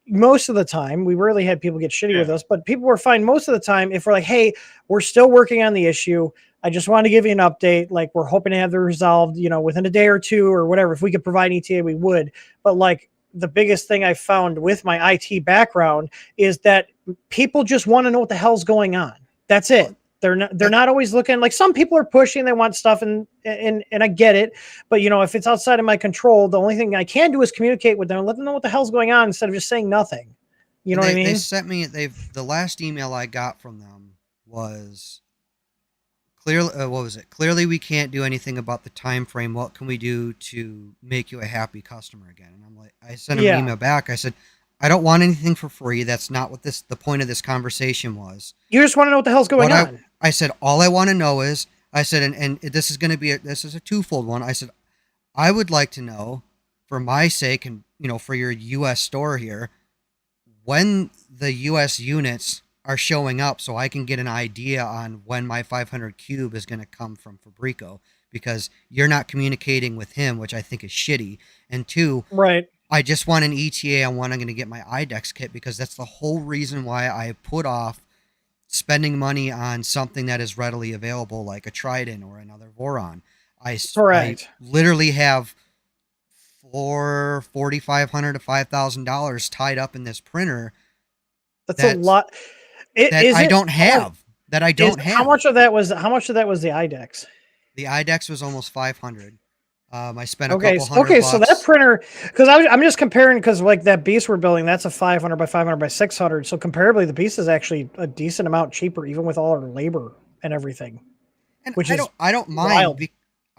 most of the time, we rarely had people get shitty with us, but people were fine most of the time. If we're like, hey, we're still working on the issue. I just want to give you an update. Like, we're hoping to have it resolved, within a day or two or whatever. If we could provide ETA, we would. But like, the biggest thing I found with my IT background is that people just want to know what the hell's going on. That's it. They're not always looking. Like, some people are pushing, they want stuff, and I get it. But if it's outside of my control, the only thing I can do is communicate with them and let them know what the hell's going on instead of just saying nothing. You know what I mean? They sent me. The last email I got from them was clearly. What was it? Clearly, we can't do anything about the time frame. What can we do to make you a happy customer again? And I'm like, I sent them an email back. I said, I don't want anything for free. That's not what the point of this conversation was. You just want to know what the hell's going on. I said, all I want to know is, I said, and this is going to be this is a twofold one. I said, I would like to know, for my sake and for your U.S. store here, when the U.S. units are showing up, so I can get an idea on when my 500 cube is going to come from Fabrico, because you're not communicating with him, which I think is shitty. And two, right. I just want an ETA on when I'm going to get my IDEX kit, because that's the whole reason why I put off spending money on something that is readily available, like a Trident or another Voron. I literally have $4,500 to $5,000 tied up in this printer. That's a lot. I don't have. How much of that was the IDEX? The IDEX was almost 500. I spent a couple hundred bucks. So that printer, because I'm just comparing, because like that Beast we're building, that's a 500 by 500 by 600. So comparably, the Beast is actually a decent amount cheaper, even with all our labor and everything. And which I don't mind.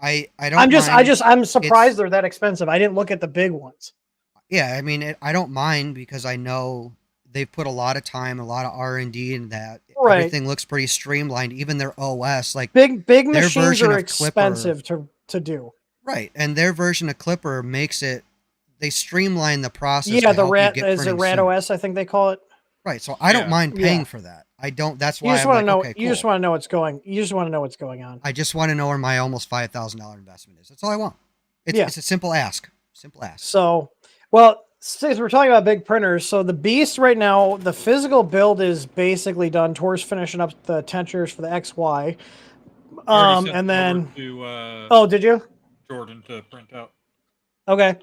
Wild. I'm surprised they're that expensive. I didn't look at the big ones. Yeah, I mean, I don't mind, because I know they've put a lot of time, a lot of R&D in that. Right. Everything looks pretty streamlined. Even their OS, like big machines are expensive to do. Right, and their version of Clipper makes it. They streamline the process. Yeah, the Rad OS, I think they call it. Right, so I don't mind paying for that. I don't. That's why you just want to know. Okay, cool. You just want to know what's going. You just want to know what's going on. I just want to know where my almost $5,000 investment is. That's all I want. It's a simple ask. Simple ask. So, well, since we're talking about big printers, so the Beast right now, the physical build is basically done. Tor's finishing up the tensioners for the XY. And then. Did you? Jordan to print out. Okay.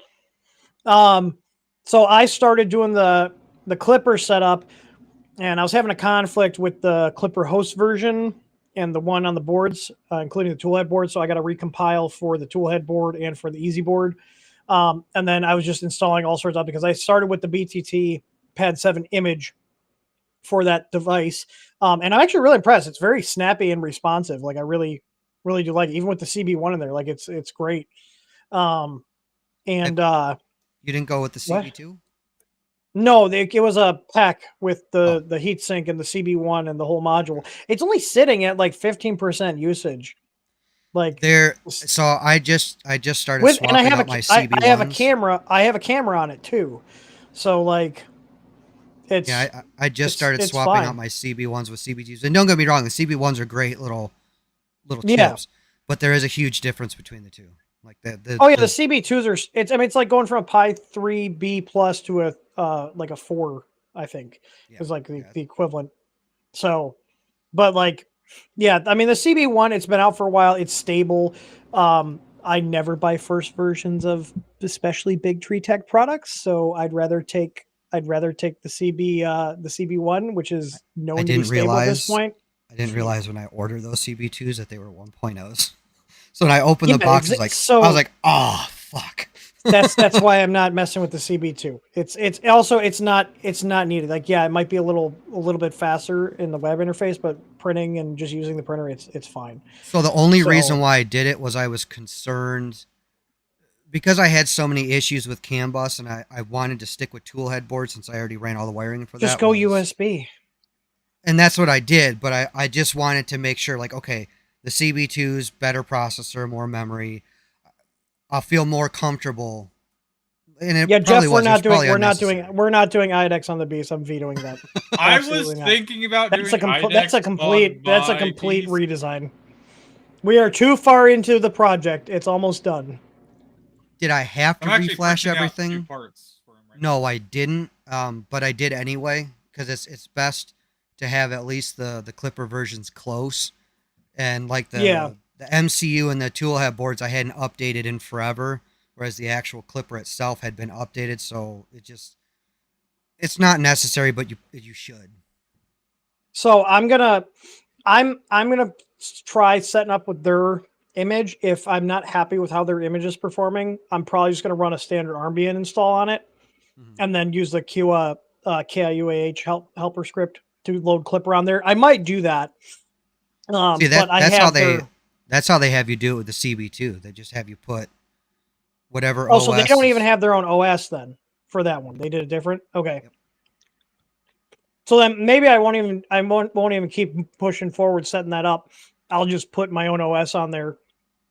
So I started doing the Clipper setup, and I was having a conflict with the Clipper host version and the one on the boards, including the toolhead board. So I got to recompile for the toolhead board and for the easy board. And then I was just installing all sorts of, because I started with the BTT Pad 7 image for that device. And I'm actually really impressed. It's very snappy and responsive. Like, I really do like it, even with the CB1 in there. Like, it's great. You didn't go with the CB2? No, it was a pack with the heatsink and the CB1 and the whole module. It's only sitting at like 15% usage. Like, so I just started swapping out my CB1s. I have a camera on it too. So like, it's I just started swapping out my CB1s with CB2s. And don't get me wrong, the CB1s are great little chips, but there is a huge difference between the two. Like the CB2s are. It's like going from a Pi 3B plus to a like a 4. I think is like the equivalent. So, but like, yeah, I mean the CB1, it's been out for a while. It's stable. I never buy first versions of especially big Tree Tech products, so I'd rather take the CB1, which is known to be stable at this point. I didn't realize when I ordered those CB2s that they were 1.0s. So when I opened the box, I was like, oh fuck. That's why I'm not messing with the CB2. It's not needed. Like, yeah, it might be a little bit faster in the web interface, but printing and just using the printer, it's fine. So the only reason why I did it was I was concerned because I had so many issues with CAN bus, and I wanted to stick with toolhead board since I already ran all the wiring for that. Just go USB. And that's what I did, but I just wanted to make sure, like, okay, the CB2's better processor, more memory. I'll feel more comfortable. And Jeff, we're not doing IDEX on the Beast. I'm vetoing that. I was thinking about doing IDEX. That's a complete redesign. We are too far into the project. It's almost done. Did I have to reflash everything? No, I didn't. but I did anyway because it's best to have at least the Clipper versions close, and like the MCU and the toolhead boards I hadn't updated in forever, whereas the actual Clipper itself had been updated, so it's not necessary, but you should. So I'm gonna try setting up with their image. If I'm not happy with how their image is performing, I'm probably just gonna run a standard Armbian install on it, and then use the KIUAH helper script to load Clipper on there. I might do that. See, that's how they have you do it with the CB2. They just have you put whatever. Oh, so they don't even have their own OS then for that one. They did it different. Okay. Yep. So then maybe I won't even keep pushing forward setting that up. I'll just put my own OS on there,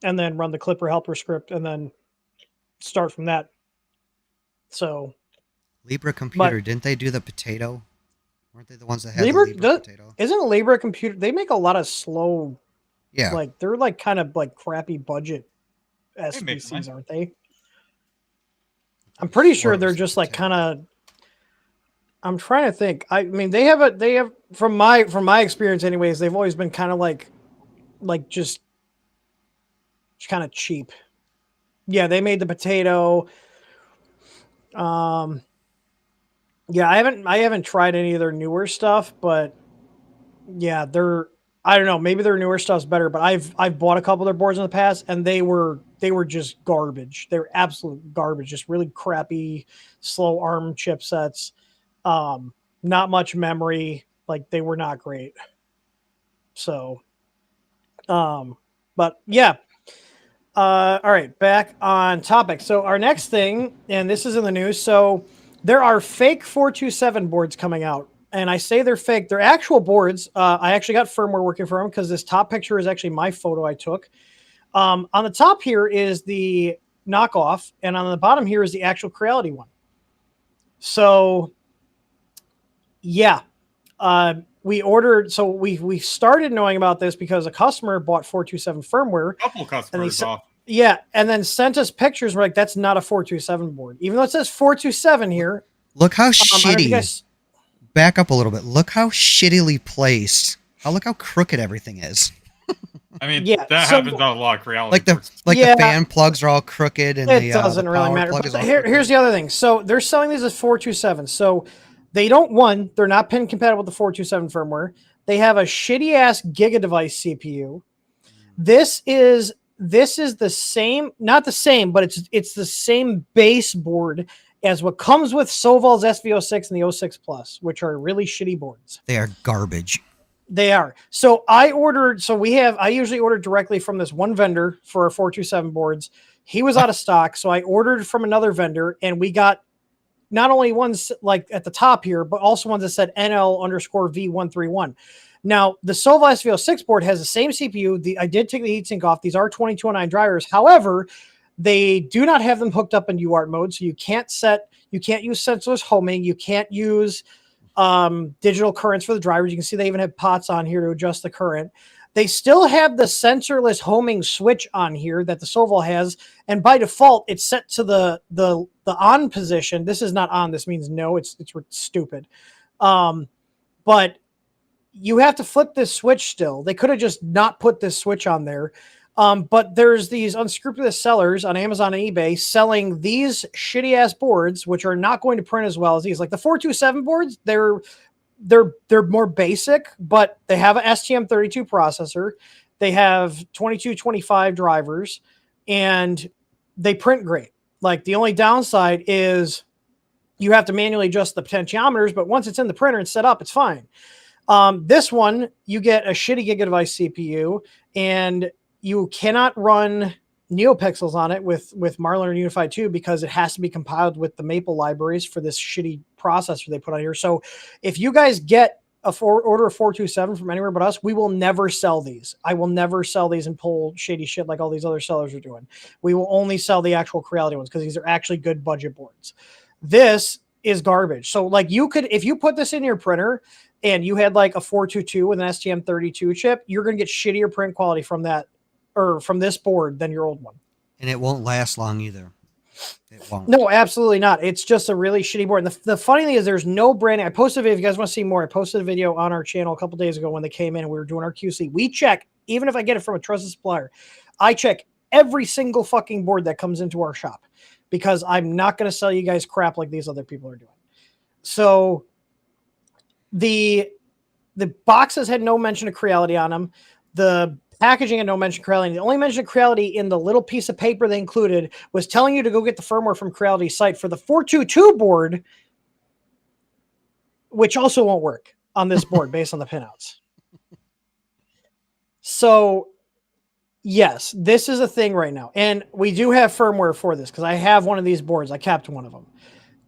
and then run the Clipper helper script, and then start from that. So Libra Computer, didn't they do the potato? Weren't they the ones that had the Libra potato? Isn't Libra Computer? They make a lot of slow. Yeah, like they're like kind of like crappy budget SPCs, aren't they? I'm pretty sure they're just like kind of. I'm trying to think. I mean, they have from my experience, anyways. They've always been kind of like just kind of cheap. Yeah, they made the potato. Yeah, I haven't tried any of their newer stuff, but yeah, I don't know, maybe their newer stuff's better, but I've bought a couple of their boards in the past, and they were just garbage. They were absolute garbage, just really crappy, slow ARM chipsets. Not much memory, like they were not great. So, but yeah. All right, back on topic. So our next thing, and this is in the news. So there are fake 427 boards coming out, and I say they're fake. They're actual boards. I actually got firmware working for them because this top picture is actually my photo I took. On the top here is the knockoff, and on the bottom here is the actual Creality one. So yeah, we ordered. So we started knowing about this because a customer bought 427 firmware. A couple customers off. Yeah, and then sent us pictures. We're like, that's not a 427 board, even though it says 427 here. Look how shitty. Back up a little bit. Look how shittily placed. Look how crooked everything is. I mean, that happens on a lot of Creality. The fan plugs are all crooked, and it doesn't really matter. But here's the other thing. So they're selling these as 427. So they don't they're not pin compatible with the 427 firmware. They have a shitty ass Giga device CPU. This is the same, not the same, but it's the same base board as what comes with Soval's SV06 and the 06 Plus, which are really shitty boards. They are garbage. They are. So I usually order directly from this one vendor for our 427 boards. He was out of stock, so I ordered from another vendor, and we got not only ones like at the top here, but also ones that said NL_V131. Now, the Soval SV06 board has the same CPU. I did take the heatsink off. These are 2209 drivers. However, they do not have them hooked up in UART mode, so you can't use sensorless homing. You can't use digital currents for the drivers. You can see they even have pots on here to adjust the current. They still have the sensorless homing switch on here that the Soval has, and by default, it's set to the on position. This is not on. This means no. It's stupid. But you have to flip this switch still. They could have just not put this switch on there. But there's these unscrupulous sellers on Amazon and eBay selling these shitty ass boards, which are not going to print as well as these. Like the 427 boards, they're more basic, but they have an STM32 processor. They have 2225 drivers, and they print great. Like the only downside is you have to manually adjust the potentiometers, but once it's in the printer and set up, it's fine. This one, you get a shitty Giga device CPU, and you cannot run NeoPixels on it with Marlin or Unified 2 because it has to be compiled with the Maple libraries for this shitty processor they put on here. So if you guys get order a 427 from anywhere but us, we will never sell these. I will never sell these and pull shady shit like all these other sellers are doing. We will only sell the actual Creality ones because these are actually good budget boards. This is garbage. So like if you put this in your printer and you had like a 422 with an STM32 chip, you're going to get shittier print quality from that or from this board than your old one. And it won't last long either. It won't. No, absolutely not. It's just a really shitty board. And the funny thing is there's no branding. I posted a video. If you guys want to see more, I posted a video on our channel a couple days ago when they came in and we were doing our QC. We check, even if I get it from a trusted supplier, I check every single fucking board that comes into our shop because I'm not going to sell you guys crap like these other people are doing. So the boxes had no mention of Creality on them. The packaging had no mention of Creality. The only mention of Creality in the little piece of paper they included was telling you to go get the firmware from Creality's site for the 422 board, which also won't work on this board based on the pinouts. So, yes, this is a thing right now. And we do have firmware for this because I have one of these boards. I kept one of them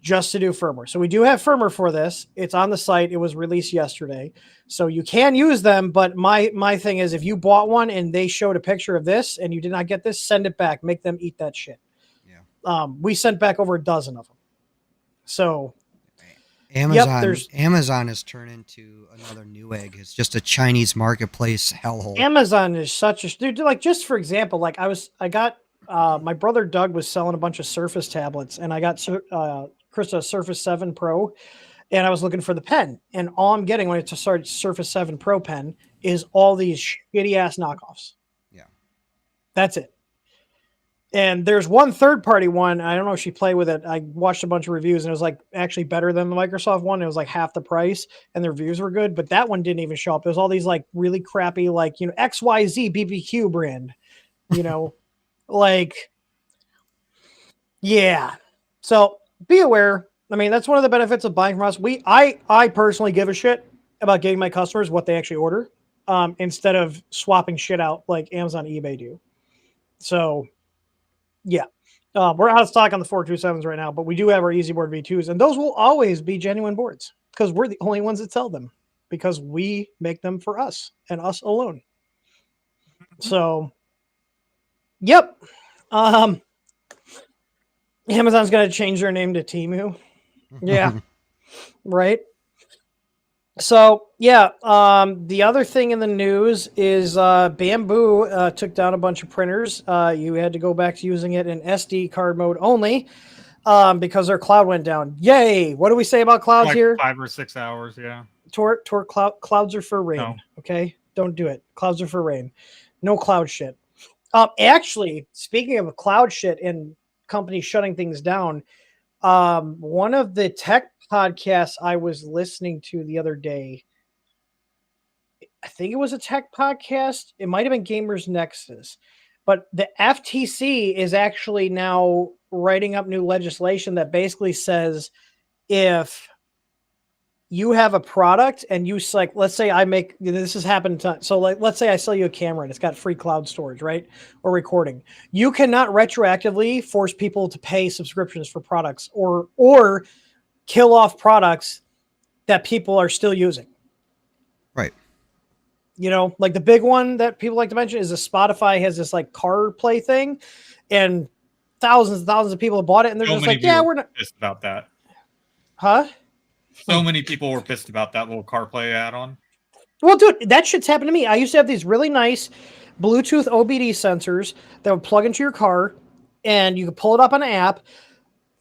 just to do firmware. So we do have firmware for this. It's on the site. It was released yesterday. So you can use them, but my thing is if you bought one and they showed a picture of this and you did not get this, send it back. Make them eat that shit. Yeah. We sent back over a dozen of them. So Amazon has turned into another Newegg. It's just a Chinese marketplace hellhole. Amazon is such a dude. Like just for example, like I got my brother Doug was selling a bunch of Surface tablets, and I got Krista Surface 7 Pro, and I was looking for the pen, and all I'm getting when it's a Surface 7 Pro pen is all these shitty ass knockoffs. Yeah, that's it. And there's one third-party one. I don't know if she played with it. I watched a bunch of reviews, and it was like actually better than the Microsoft one. It was like half the price, and the reviews were good. But that one didn't even show up. It was all these like really crappy, like XYZ BBQ brand, like yeah. So be aware. I mean, that's one of the benefits of buying from us. I personally give a shit about getting my customers what they actually order, instead of swapping shit out like Amazon, eBay do. So. Yeah, we're out of stock on the 427s right now, but we do have our EasyBoard V2s, and those will always be genuine boards because we're the only ones that sell them because we make them for us and us alone. So, yep. Amazon's going to change their name to Temu. Yeah, right. So, yeah, the other thing in the news is Bamboo took down a bunch of printers. You had to go back to using it in SD card mode only because their cloud went down. Yay! What do we say about clouds here? 5 or 6 hours, yeah. Clouds are for rain, no. Okay? Don't do it. Clouds are for rain. No cloud shit. Actually, speaking of cloud shit and companies shutting things down, one of the tech podcasts I was listening to the other day, I think it was a tech podcast. It might have been Gamers Nexus, but the FTC is actually now writing up new legislation that basically says if you have a product and you like, let's say I make, this has happened to, so like, let's say I sell you a camera and it's got free cloud storage, right? Or recording. You cannot retroactively force people to pay subscriptions for products or kill off products that people are still using. Right. Like the big one that people like to mention is Spotify has this like CarPlay thing, and thousands and thousands of people have bought it, and they're just like, yeah, we're not pissed about that. Huh? So many people were pissed about that little CarPlay add-on. Well, dude, that shit's happened to me. I used to have these really nice Bluetooth OBD sensors that would plug into your car, and you could pull it up on an app.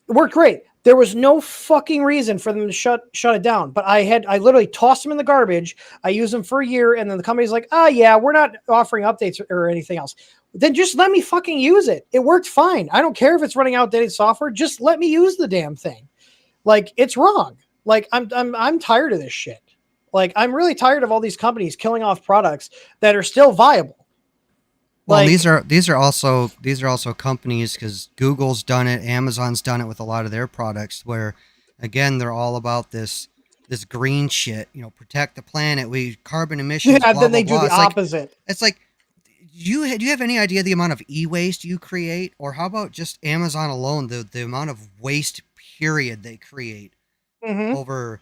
It worked great. There was no fucking reason for them to shut it down. But I literally tossed them in the garbage. I used them for a year, and then the company's like, yeah, we're not offering updates or anything else. Then just let me fucking use it. It worked fine. I don't care if it's running outdated software. Just let me use the damn thing. Like, it's wrong. Like, I'm tired of this shit. Like, I'm really tired of all these companies killing off products that are still viable. Well, these are also companies, because Google's done it, Amazon's done it with a lot of their products, where again they're all about this green shit. Protect the planet. Carbon emissions. Yeah, blah, then they blah, do blah. the opposite. It's like, do you have any idea the amount of e-waste you create, or how about just Amazon alone, the amount of waste period they create over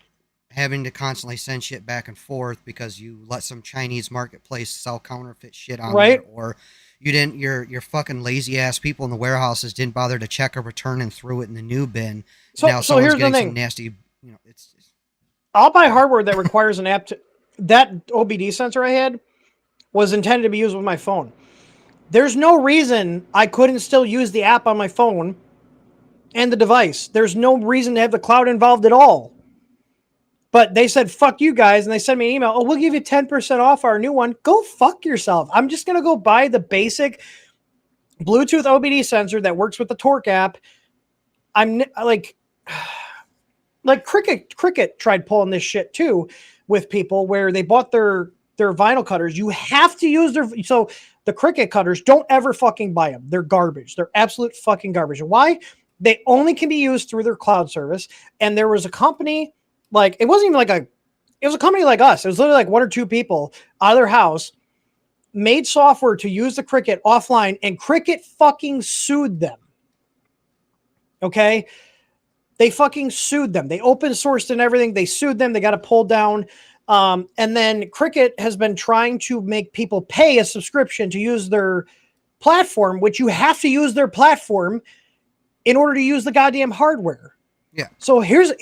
having to constantly send shit back and forth because you let some Chinese marketplace sell counterfeit shit on there, or you didn't, your fucking lazy ass people in the warehouses didn't bother to check a return and threw it in the new bin. So someone's here's getting the thing. some nasty, it's I'll buy hardware that requires an app that OBD sensor I had was intended to be used with my phone. There's no reason I couldn't still use the app on my phone and the device. There's no reason to have the cloud involved at all. But they said, fuck you guys. And they sent me an email. Oh, we'll give you 10% off our new one. Go fuck yourself. I'm just going to go buy the basic Bluetooth OBD sensor that works with the Torque app. I'm like Cricket tried pulling this shit too with people where they bought their vinyl cutters. You have to use so the Cricket cutters, don't ever fucking buy them. They're garbage. They're absolute fucking garbage. And why? They only can be used through their cloud service. And there was a company, like, it wasn't even it was a company like us. It was literally like one or two people out of their house made software to use the Cricket offline, and Cricket fucking sued them. Okay? They fucking sued them. They open sourced and everything. They sued them. They got it pulled down. And then Cricket has been trying to make people pay a subscription to use their platform, which you have to use their platform in order to use the goddamn hardware. Yeah. So here's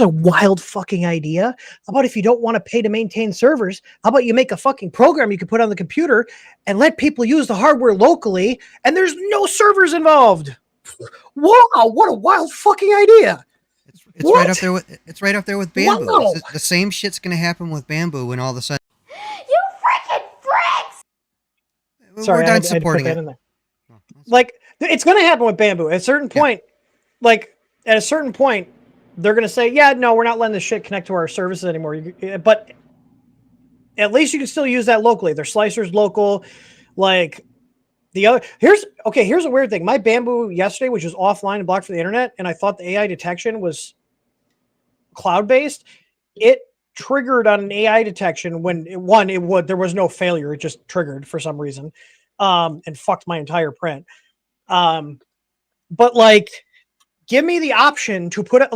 a wild fucking idea. How about if you don't want to pay to maintain servers, how about you make a fucking program you can put on the computer and let people use the hardware locally, and there's no servers involved. Wow, what a wild fucking idea. It's right up there with Bamboo. Wow. The same shit's gonna happen with Bamboo when all of a sudden you freaking freaks! Sorry, we're done supporting it. Like, it's gonna happen with Bamboo. At a certain point, at a certain point, they're gonna say, yeah, no, we're not letting this shit connect to our services anymore. But at least you can still use that locally. Their slicers local, like the other. Here's a weird thing. My Bamboo yesterday, which was offline and blocked for the internet, and I thought the AI detection was cloud-based, it triggered on an AI detection when there was no failure. It just triggered for some reason, and fucked my entire print. But like, give me the option to put it,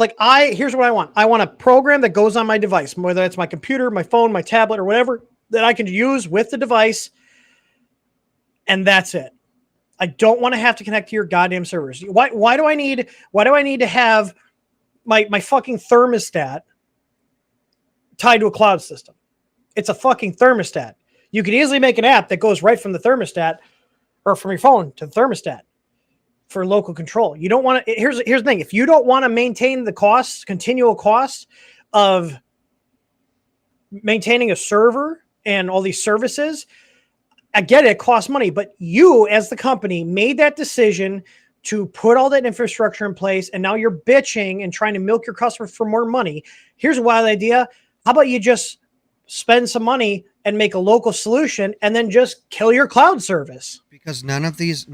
here's what I want. I want a program that goes on my device, whether it's my computer, my phone, my tablet, or whatever, that I can use with the device. And that's it. I don't want to have to connect to your goddamn servers. Why do I need to have my fucking thermostat tied to a cloud system? It's a fucking thermostat. You could easily make an app that goes right from the thermostat or from your phone to the thermostat for local control. You don't want to, here's the thing. If you don't want to maintain the continual costs of maintaining a server and all these services, I get it costs money, but you as the company made that decision to put all that infrastructure in place, and now you're bitching and trying to milk your customers for more money. Here's a wild idea. How about you just spend some money and make a local solution and then just kill your cloud service? Because none of these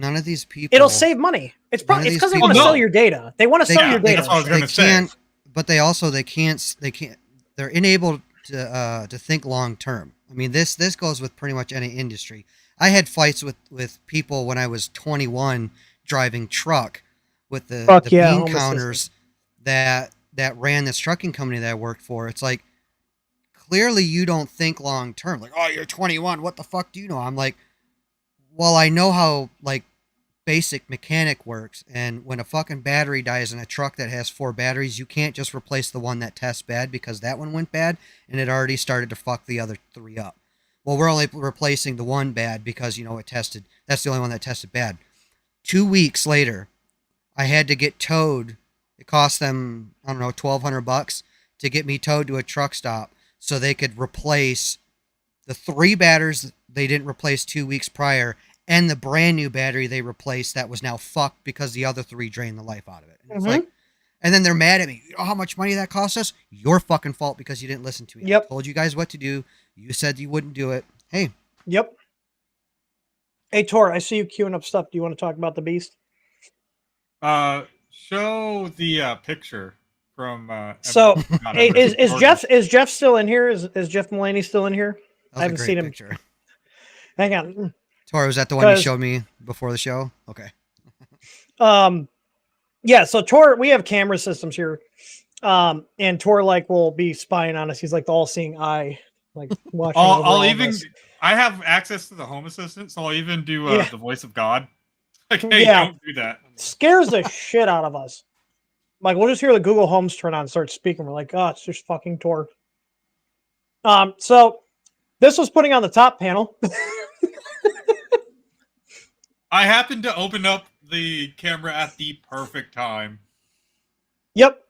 people, it'll save money. It's probably because they want to sell your data. They want to sell your data. That's what I was going to say. But they can't. They're unable to think long term. I mean, this goes with pretty much any industry. I had fights with people when I was 21 driving truck with the bean counters that ran this trucking company that I worked for. It's like, clearly you don't think long term. Like, oh, you're 21. What the fuck do you know? I'm like, well, I know how like basic mechanic works. And when a fucking battery dies in a truck that has 4 batteries, you can't just replace the one that tests bad because that one went bad and it already started to fuck the other 3 up. Well, we're only replacing the one bad because, it tested. That's the only one that tested bad. 2 weeks later, I had to get towed. It cost them, I don't know, $1,200 to get me towed to a truck stop so they could replace the 3 batteries they didn't replace 2 weeks prior and the brand new battery they replaced that was now fucked because the other 3 drained the life out of it. And it's like, and then they're mad at me. You know how much money that cost us? Your fucking fault because you didn't listen to me. Yep. I told you guys what to do. You said you wouldn't do it. Hey. Yep. Hey, Tor, I see you queuing up stuff. Do you want to talk about the beast? Show the picture from. Hey, is Jeff still in here? Is Jeff Mulaney still in here? I haven't seen him. Picture. Hang on. Tor, was that the one you showed me before the show? Okay. Yeah. So Tor, we have camera systems here, and Tor will be spying on us. He's like the all-seeing eye. Like watching. I have access to the Home Assistant, so I'll even do the voice of God. Like, hey, don't do that. Scares the shit out of us. Like, we'll just hear the Google Homes turn on and start speaking. We're like, oh, it's just fucking Tor. So this was putting on the top panel. I happened to open up the camera at the perfect time. Yep.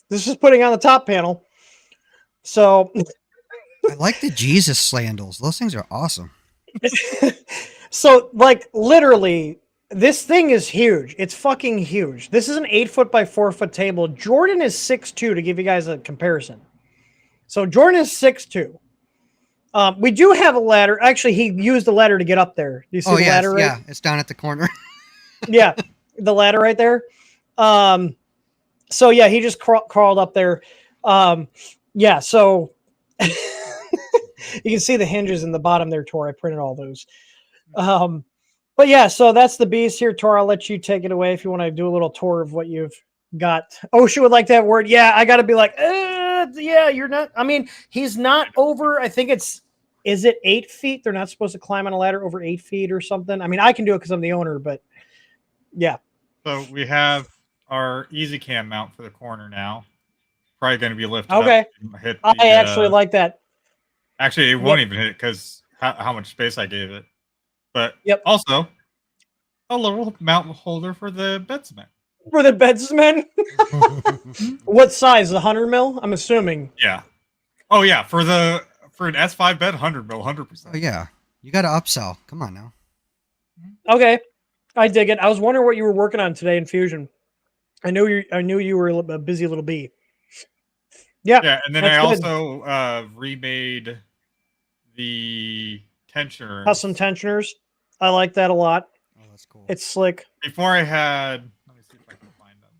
This is putting on the top panel. So I like the Jesus sandals. Those things are awesome. So, like, literally, this thing is huge. It's fucking huge. This is an 8 foot by 4 foot table. Jordan is 6'2", to give you guys a comparison. So Jordan is 6'2". We do have a ladder. Actually, he used the ladder to get up there. Do you see the ladder? Right? Yeah, it's down at the corner. Yeah, the ladder right there. So yeah, he just crawled up there. Yeah, so you can see the hinges in the bottom there, Tor. I printed all those. But yeah, so that's the beast here, Tor. I'll let you take it away if you want to do a little tour of what you've got. Oh, she would like that word. Yeah, I got to be like, yeah, you're not. I mean, he's not over. I think is it 8 feet? They're not supposed to climb on a ladder over 8 feet or something. I mean, I can do it because I'm the owner, but yeah. So we have our easy cam mount for the corner now. Probably going to be lifted okay. up. I actually like that. Actually, it won't even hit because how much space I gave it. But also a little mount holder for the bed cement. For the bed cement? What size? 100 mil? I'm assuming. Yeah. Oh yeah, for an S5 bed, 100 mil, 100%. Oh yeah, you got to upsell. Come on now. Okay, I dig it. I was wondering what you were working on today in Fusion. I knew you were a busy little bee. Yeah. Yeah, and then I also remade the tensioners. Custom tensioners. I like that a lot. Oh, that's cool. It's slick. Before I had, let me see if I can find them.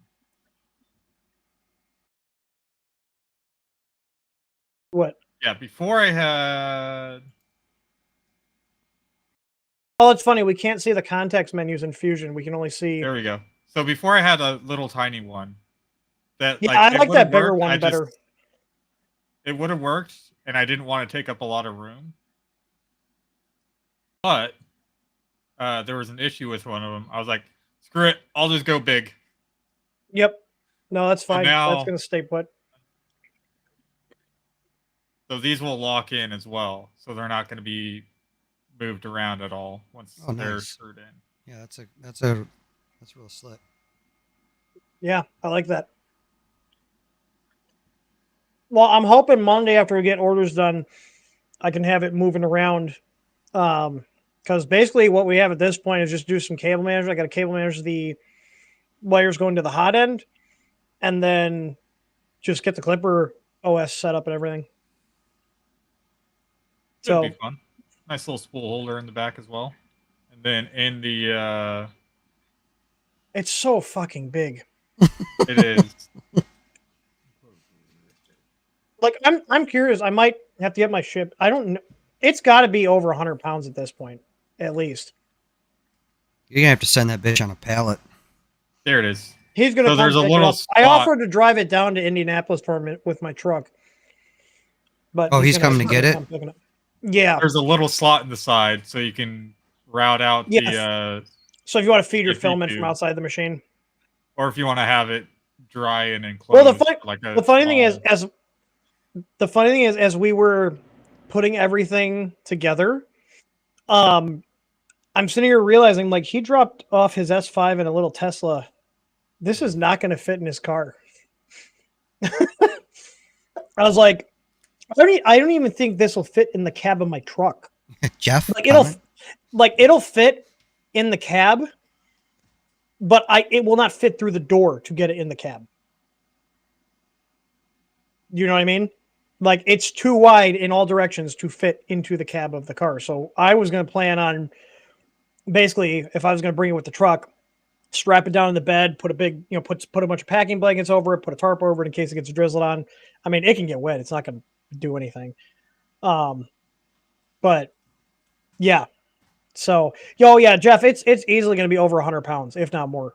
What? Yeah, before I had. Oh, it's funny. We can't see the context menus in Fusion. We can only see. There we go. So before I had a little tiny one. That I like that bigger one better. It would have worked, and I didn't want to take up a lot of room. But there was an issue with one of them. I was like, screw it, I'll just go big. Yep. No, that's fine. So now, that's going to stay put. So these will lock in as well. So they're not going to be moved around at all once they're screwed in. Yeah, that's real slick. Yeah, I like that. Well, I'm hoping Monday after we get orders done, I can have it moving around. Because basically what we have at this point is just do some cable management. I got to cable manage the wires going to the hot end, and then just get the Clipper OS set up and everything. That'd be fun. Nice little spool holder in the back as well. And then in the it's so fucking big. It is. Like, I'm curious. I might have to get my ship. I don't know. It's got to be over 100 pounds at this point, at least. You're going to have to send that bitch on a pallet. There it is. He's going to there's a little spot. I offered to drive it down to Indianapolis for him with my truck. But he's coming to get it? Yeah. There's a little slot in the side so you can route out the... So if you want to feed your filament from outside the machine. Or if you want to have it dry and enclosed. Well, the funny thing is, as we were putting everything together, I'm sitting here realizing, like, he dropped off his S5 in a little Tesla. This is not going to fit in his car. I was like, I don't even think this will fit in the cab of my truck. Jeff, it'll fit in the cab, but it will not fit through the door to get it in the cab. You know what I mean? Like, it's too wide in all directions to fit into the cab of the car. So I was going to plan on, basically, if I was going to bring it with the truck, strap it down in the bed, put a big, put a bunch of packing blankets over it, put a tarp over it in case it gets drizzled on. I mean, it can get wet. It's not going to do anything. But yeah. So, Jeff, it's easily going to be over 100 pounds, if not more.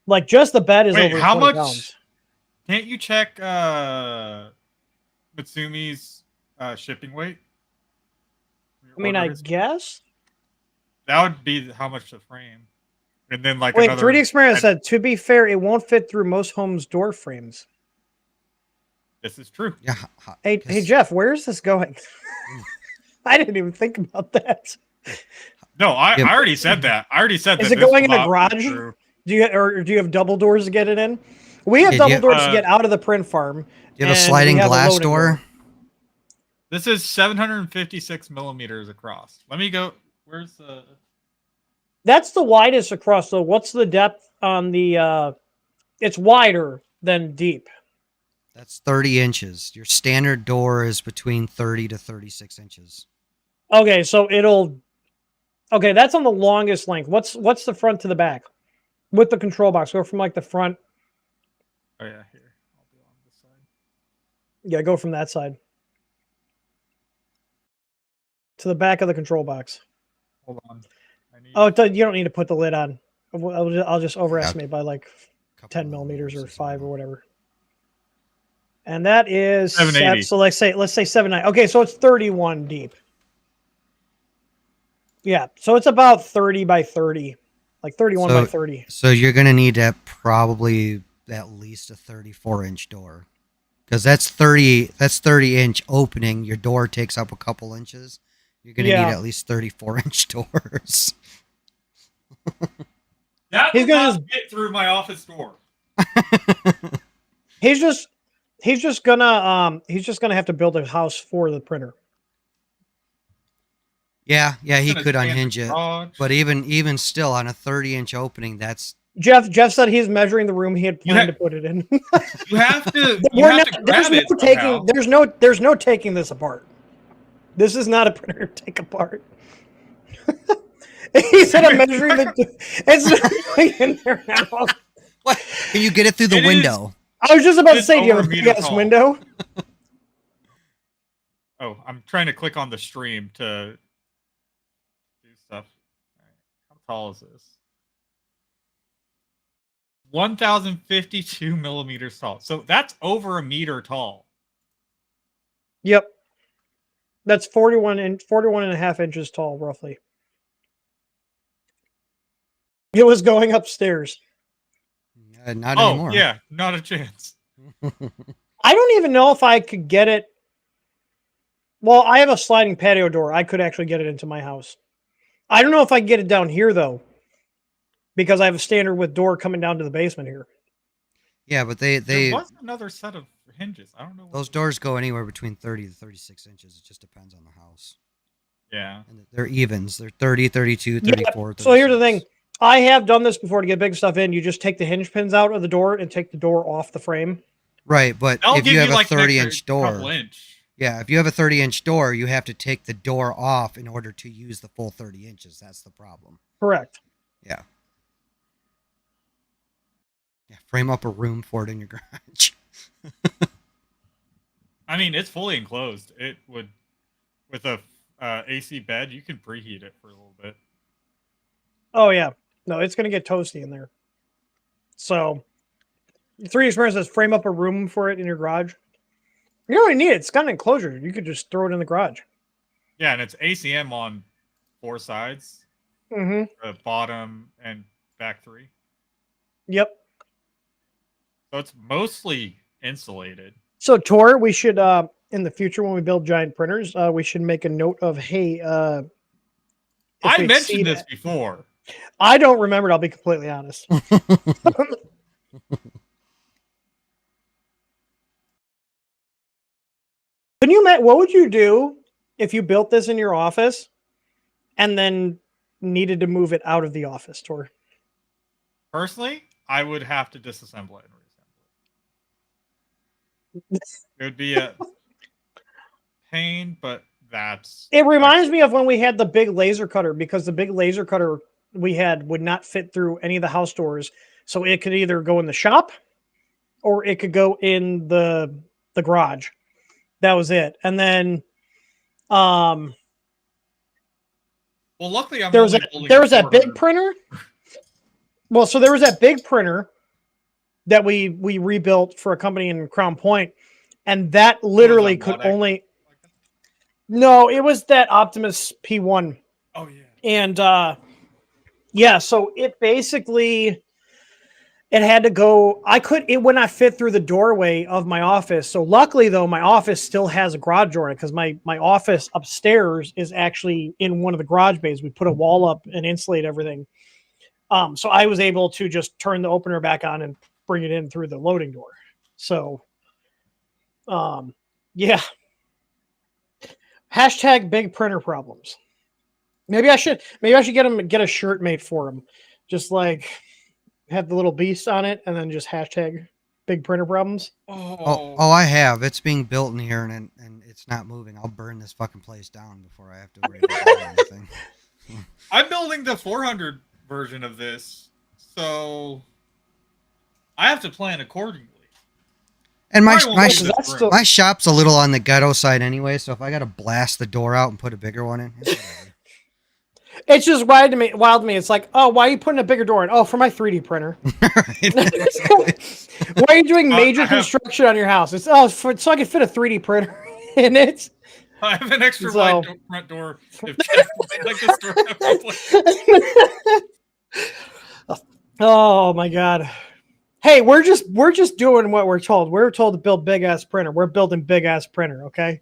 Like, just the bed is over 20 pounds. Can't you check Mitsumi's shipping weight? I mean, I guess that would be how much the frame. And then, like, 3D Experiment said, to be fair, it won't fit through most homes' door frames. This is true. Yeah. Hey, Jeff, where is this going? I didn't even think about that. No, I already said that. I already said that. Is it going in a garage? Do you have double doors to get it in? We have double doors to get out of the print farm. Do you have a sliding glass door? This is 756 millimeters across. Let me go. Where's the? That's the widest across. So what's the depth on the? It's wider than deep. That's 30 inches. Your standard door is between 30 to 36 inches. Okay, so it'll. Okay, that's on the longest length. What's the front to the back? With the control box, go from like the front. Oh yeah, here. I'll be on this side. Yeah, go from that side to the back of the control box. Hold on. You don't need to put the lid on. I'll just overestimate by like 10 millimeters or 5 or whatever. And that is 780. So let's say 7.9. Okay, so it's 31 deep. Yeah, so it's about 30 by 30, like 31 by 30. So you're gonna need probably at least a 34-inch door, because that's 30 inch opening. Your door takes up a couple inches. You're gonna need at least 34-inch doors. He's gonna just get through my office door. He's just gonna have to build a house for the printer. Yeah, he could unhinge it, but even still, on a 30-inch opening, that's Jeff said he's measuring the room he had planned to put it in. You have to. There's no taking this apart. This is not a printer to take apart. He said I'm measuring it's not in there now. What? Can you get it through the window? I was just about to say, do you have a big-ass window? Oh, I'm trying to click on the stream to do stuff. All right. How tall is this? 1,052 millimeters tall. So that's over a meter tall. Yep. That's 41 and a half inches tall, roughly. It was going upstairs. Not anymore. Yeah, not a chance. I don't even know if I could get it. Well, I have a sliding patio door. I could actually get it into my house. I don't know if I can get it down here, though, because I have a standard with door coming down to the basement here. Yeah, but there was another set of hinges. I don't know. Those doors go anywhere between 30 to 36 inches. It just depends on the house. Yeah. And they're evens. They're 30, 32, 34, 36. So here's the thing. I have done this before to get big stuff in. You just take the hinge pins out of the door and take the door off the frame. Right, but if you have a 30-inch door, yeah, if you have a 30-inch door, you have to take the door off in order to use the full 30 inches. That's the problem. Correct. Yeah. Yeah, frame up a room for it in your garage. I mean, it's fully enclosed. It would, with a AC bed, you can preheat it for a little bit. Oh yeah, no, it's gonna get toasty in there. So, 3D Experience says frame up a room for it in your garage. You don't really need it. It's got an enclosure. You could just throw it in the garage. Yeah, and it's ACM on 4 sides. Mm-hmm. The bottom and back 3. Yep. So it's mostly insulated. So Tor, we should in the future when we build giant printers, we should make a note of, hey, I mentioned this before. I don't remember it, I'll be completely honest. What would you do if you built this in your office and then needed to move it out of the office, Tor? Personally, I would have to disassemble it and reassemble it. It would be a pain, but that's... It reminds me of when we had the big laser cutter, because the big laser cutter we had would not fit through any of the house doors. So it could either go in the shop or it could go in the garage. That was it. And then well, luckily there was that big printer. Well, so there was that big printer that we rebuilt for a company in Crown Point, and that literally could only... No, it was that Optimus P1. Oh, yeah. And, yeah, so it basically... It had to go. It would not fit through the doorway of my office. So luckily though, my office still has a garage door in it because my office upstairs is actually in one of the garage bays. We put a wall up and insulate everything. So I was able to just turn the opener back on and bring it in through the loading door. So, yeah. Hashtag big printer problems. Maybe I should get a shirt made for him. Just like have the little beast on it and then just hashtag big printer problems. Oh, I have. It's being built in here and it's not moving. I'll burn this fucking place down before I have to worry about anything. I'm building the 400 version of this, so I have to plan accordingly. And my shop's a little on the ghetto side anyway, so if I got to blast the door out and put a bigger one in, it's just wild to me. It's like, oh, why are you putting a bigger door in? Oh, for my 3D printer. Why are you doing major construction on your house? It's so I can fit a 3D printer in it. I have an extra wide front door. Oh my god. Hey, we're just doing what we're told. We're told to build big ass printer. We're building big ass printer, okay?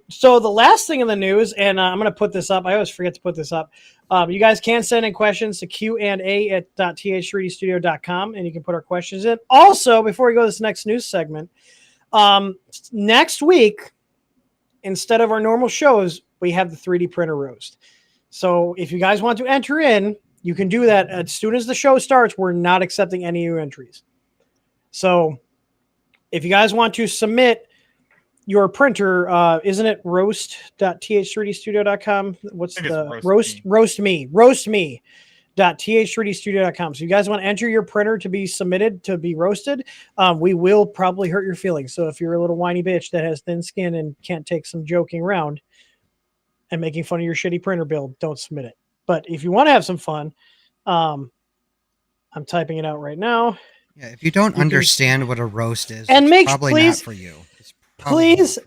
So the last thing in the news, and I'm going to put this up. I always forget to put this up. You guys can send in questions to q&a@th3dstudio.com, and you can put our questions in. Also, before we go to this next news segment, next week, instead of our normal shows, we have the 3D printer roast. So if you guys want to enter in, you can do that as soon as the show starts. We're not accepting any new entries. So if you guys want to submit your printer, isn't it roast.th3dstudio.com? What's the roast me.th3dstudio.com. So you guys want to enter your printer to be submitted to be roasted, we will probably hurt your feelings. So if you're a little whiny bitch that has thin skin and can't take some joking around and making fun of your shitty printer build, don't submit it. But if you want to have some fun, I'm typing it out right now. Yeah, if you don't understand what a roast is, and it's probably not for you. Please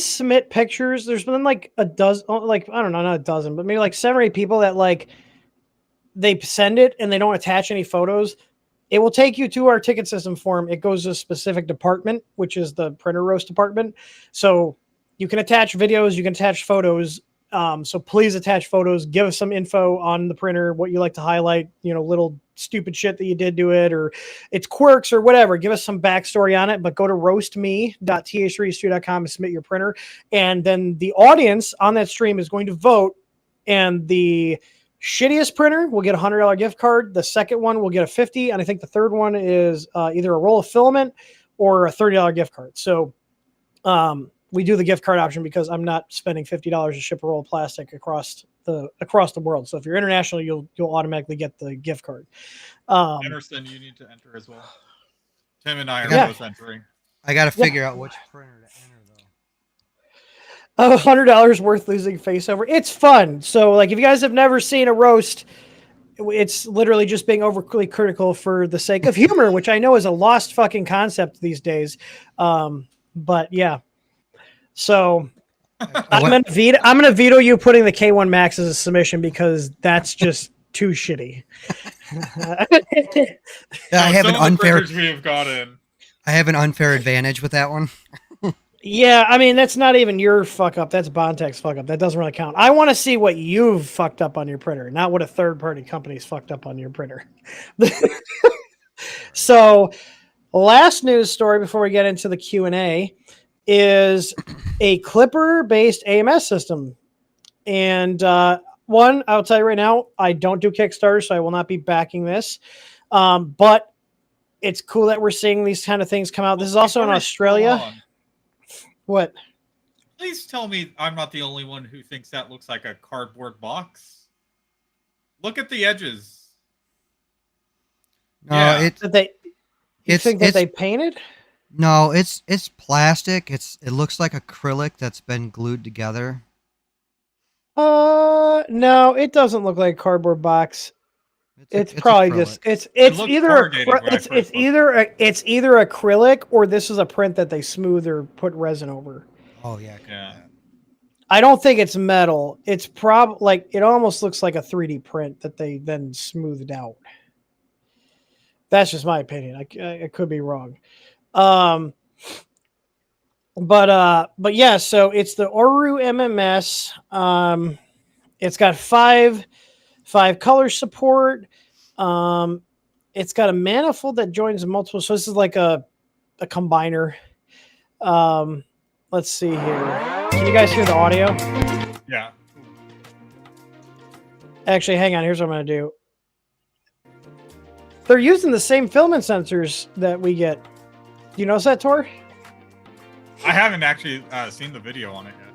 submit pictures. There's been like a dozen, like, I don't know, not a dozen, but maybe like 7 or 8 people that like they send it and they don't attach any photos. It will take you to our ticket system form. It goes to a specific department, which is the printer roast department. So you can attach videos, you can attach photos. So please attach photos, give us some info on the printer, what you like to highlight, little stupid shit that you did to it or its quirks or whatever. Give us some backstory on it, but go to roastme.th3dstudio.com and submit your printer. And then the audience on that stream is going to vote, and the shittiest printer will get a $100 gift card. The second one will get a $50. And I think the third one is either a roll of filament or a $30 gift card. So, we do the gift card option because I'm not spending $50 to ship a roll of plastic across the world. So if you're international, you'll automatically get the gift card. Anderson, you need to enter as well. Tim and I are both entering. I got to figure out which printer to enter though. $100 worth losing face over. It's fun. So like if you guys have never seen a roast, it's literally just being overly critical for the sake of humor, which I know is a lost fucking concept these days. But yeah. So I'm gonna veto you putting the K1 Max as a submission because that's just too shitty. I have an unfair. We have gotten. I have an unfair advantage with that one. Yeah, I mean that's not even your fuck up. That's Bontech's fuck up. That doesn't really count. I want to see what you've fucked up on your printer, not what a third-party company's fucked up on your printer. So, last news story before we get into the Q&A. Is a Clipper-based AMS system. And one, I'll tell you right now, I don't do Kickstarter, so I will not be backing this. But it's cool that we're seeing these kind of things come out. This is also in Australia. What? Please tell me I'm not the only one who thinks that looks like a cardboard box. Look at the edges. No, yeah. They painted? No, it's plastic. It looks like acrylic that's been glued together. No, it doesn't look like a cardboard box. It's probably acrylic. Just it's either acrylic or this is a print that they smooth or put resin over. Oh yeah. I don't think it's metal. It's like it almost looks like a 3D print that they then smoothed out. That's just my opinion. I could be wrong. But yeah, so it's the Oru MMS. It's got five color support. It's got a manifold that joins multiple. So this is like a combiner. Let's see here. Can you guys hear the audio? Yeah. Actually, hang on. Here's what I'm going to do. They're using the same filament sensors that we get. Do you notice that, Tor? I haven't actually seen the video on it yet.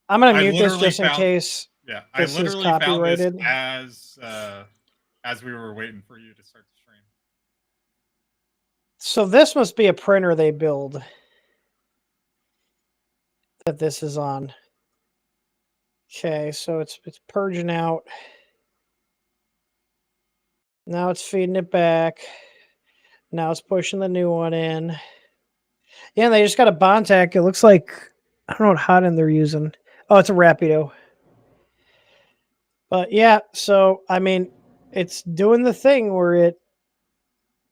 I'm going to mute this just in case. Yeah, I literally found this as we were waiting for you to start the stream. So this must be a printer they build that this is on. Okay, so it's purging out. Now it's feeding it back. Now it's pushing the new one in. Yeah, they just got a Bontac. It looks like, I don't know what hot end they're using. Oh, it's a Rapido. But yeah, so I mean, it's doing the thing where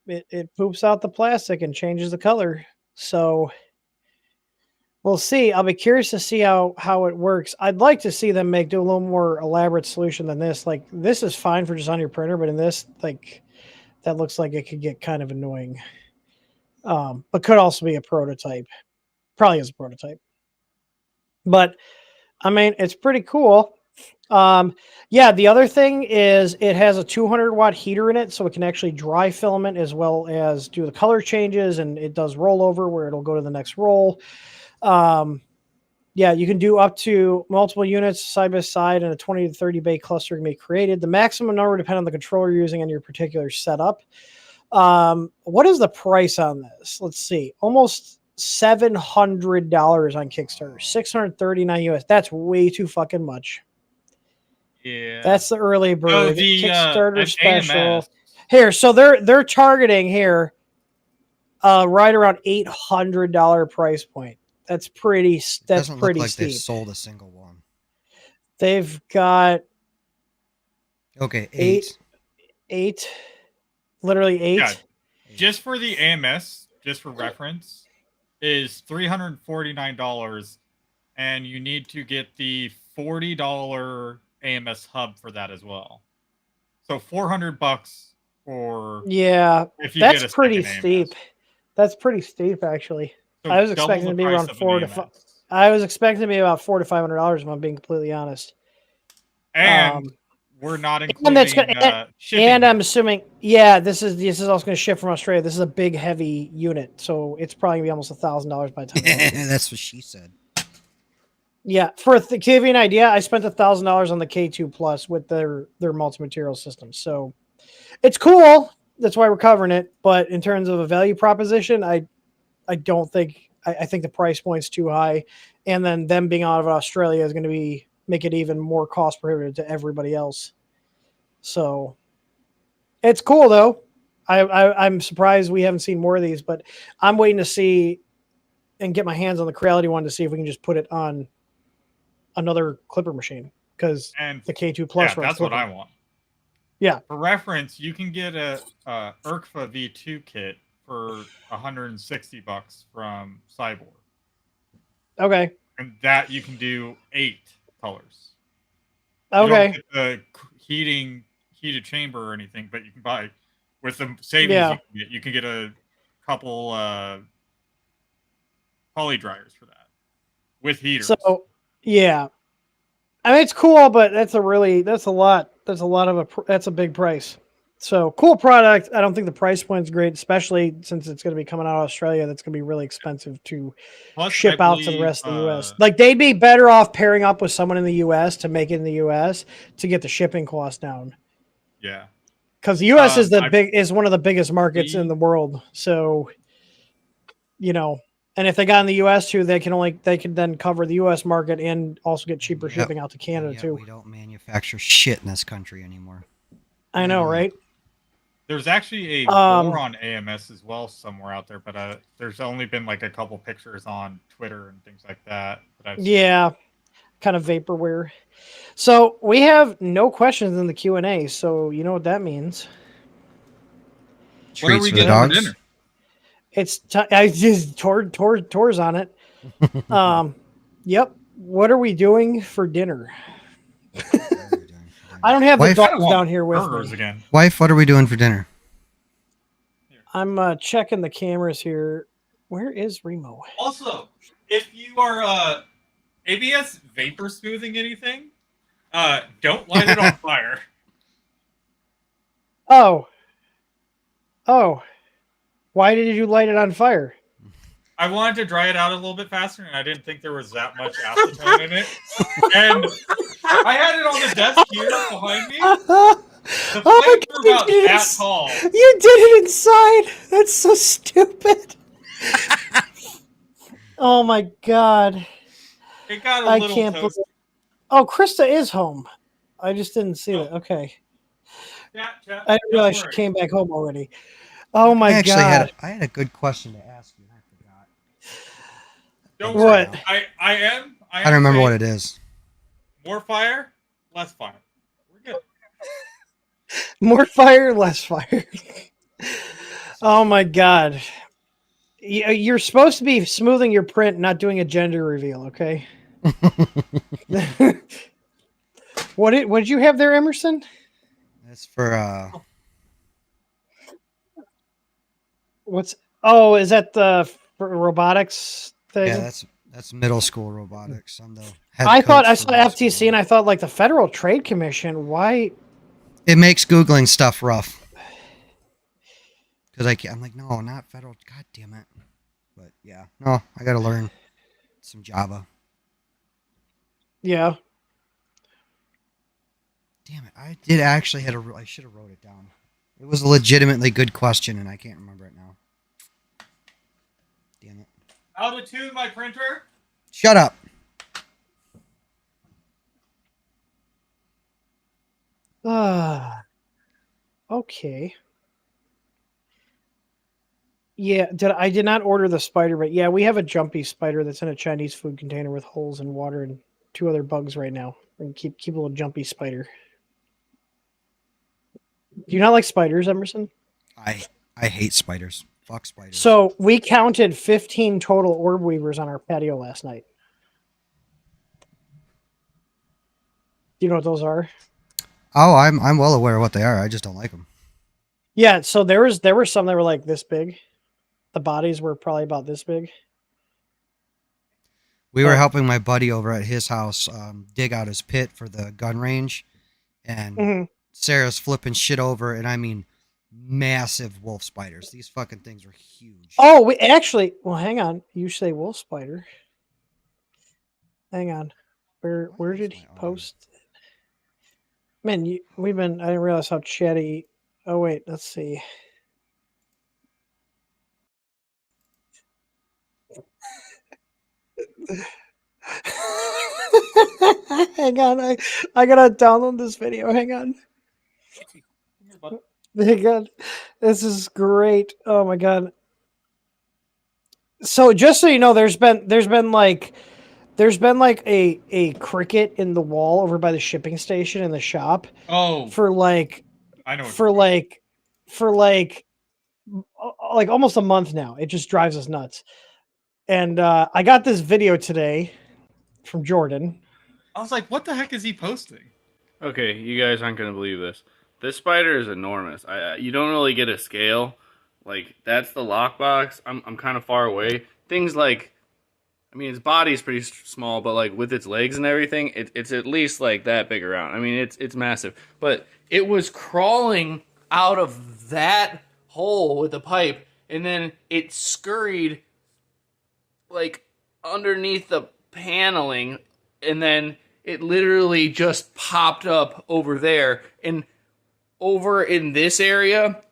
it poops out the plastic and changes the color. So we'll see. I'll be curious to see how it works. I'd like to see them do a little more elaborate solution than this. Like, this is fine for just on your printer, but in this, like, that looks like it could get kind of annoying. But could also be a prototype. Probably is a prototype. But I mean, it's pretty cool. Yeah, the other thing is it has a 200-watt heater in it, so it can actually dry filament as well as do the color changes, and it does rollover where it'll go to the next roll. Yeah, you can do up to multiple units side by side, and a 20 to 30 bay cluster can be created. The maximum number depends on the controller you're using and your particular setup. What is the price on this? Let's see. Almost $700 on Kickstarter. $639 US. That's way too fucking much. Yeah. That's the early bird. The Kickstarter special. AMS. Here, so they're targeting here right around $800 price point. That's pretty Doesn't pretty look like steep. They've sold a single one. They've got eight. Literally 8. Yeah. Just for the AMS, just for reference, is $349, and you need to get the $40 AMS hub for that as well. So $400 for if you that's get a pretty steep. AMS. That's pretty steep, actually. So I was expecting to be around $400 to $500. I was expecting to be about $400 to $500, if I'm being completely honest. And we're not including shipping. And I'm assuming, this is also going to ship from Australia. This is a big, heavy unit, so it's probably going to be almost $1,000 by the time. That's what she said. Yeah, to give you an idea, I spent $1,000 on the K2 Plus with their multi-material system. So it's cool. That's why we're covering it. But in terms of a value proposition, I don't think I think the price point's too high, and then them being out of Australia is going to make it even more cost prohibitive to everybody else. So it's cool though. I'm surprised we haven't seen more of these, but I'm waiting to see and get my hands on the Creality one to see if we can just put it on another clipper machine, because the K2 Plus. Yeah, that's what I want. Yeah. For reference, you can get a IRCFA V2 kit for $160 from Cyborg. Okay. And that you can do 8 colors. Okay. You don't get the heated chamber or anything, but you can buy with the savings you can get a couple poly dryers for that with heaters. So yeah, I mean, it's cool, but that's a big price. So cool product. I don't think the price point's great, especially since it's going to be coming out of Australia. That's going to be really expensive to ship out to the rest of the U.S. Like, they'd be better off pairing up with someone in the U.S. to make it in the U.S. to get the shipping cost down. Yeah, because the U.S. is one of the biggest markets in the world. So, and if they got in the U.S. too, they can then cover the U.S. market and also get cheaper shipping out to Canada too. We don't manufacture shit in this country anymore. I know, right? There's actually a war on AMS as well somewhere out there, but there's only been like a couple pictures on Twitter and things like that. Yeah, kind of vaporware. So we have no questions in the Q&A, so you know what that means. What are we getting for dinner? It's I just tours on it. Yep. What are we doing for dinner? I don't have the dogs down here with me. Again. Wife, what are we doing for dinner? I'm checking the cameras here. Where is Remo? Also, if you are ABS vapor smoothing anything, don't light it on fire. Oh. Why did you light it on fire? I wanted to dry it out a little bit faster, and I didn't think there was that much acetone in it. And I had it on the desk here behind me. The flames were about that tall. You did it inside. That's so stupid. Oh my god. It got a little toasty. Oh, Krista is home. I just didn't see that. Okay. Chat, I didn't realize she came back home already. Oh my god. I had a good question to ask you. I forgot. Don't worry. I don't remember what it is. More fire, less fire. We're good. More fire, less fire. Oh my god. You're supposed to be smoothing your print, not doing a gender reveal, okay? What did you have there, Emerson? That's for is that the robotics thing? Yeah, that's middle school robotics. I'm the head I thought coach I saw FTC and I thought like the Federal Trade Commission. Why? It makes Googling stuff rough. Because I'm like, no, not federal. God damn it. But yeah, no, I got to learn some Java. Yeah. Damn it. I did actually I should have wrote it down. It was a legitimately good question and I can't remember it now. Damn it. Out of tune, my printer. Shut up. Okay. Yeah, I did not order the spider, but yeah, we have a jumpy spider that's in a Chinese food container with holes in water and 2 other bugs right now. And keep a little jumpy spider. Do you not like spiders, Emerson? I hate spiders. Fuck spiders. So we counted 15 total orb weavers on our patio last night. Do you know what those are? Oh, I'm well aware of what they are. I just don't like them. Yeah, so there were some that were like this big. The bodies were probably about this big. We were helping my buddy over at his house dig out his pit for the gun range, and Sarah's flipping shit over, and I mean massive wolf spiders. These fucking things were huge. Oh, well, hang on. You say wolf spider. Hang on. Where did he post? Man, I didn't realize how chatty. Oh, wait, let's see. Hang on, I gotta download this video. Hang on. Hang on. This is great. Oh my god. So just so you know, there's been like a cricket in the wall over by the shipping station in the shop. Oh. For like I know. For almost a month now. It just drives us nuts. And I got this video today from Jordan. I was like, what the heck is he posting? Okay, you guys aren't going to believe this. This spider is enormous. You don't really get a scale. Like, that's the lockbox. I'm kind of far away. Things like, I mean, its body's pretty small, but like with its legs and everything, it's at least like that big around. I mean, it's massive. But it was crawling out of that hole with the pipe, and then it scurried like underneath the paneling, and then it literally just popped up over there. And over in this area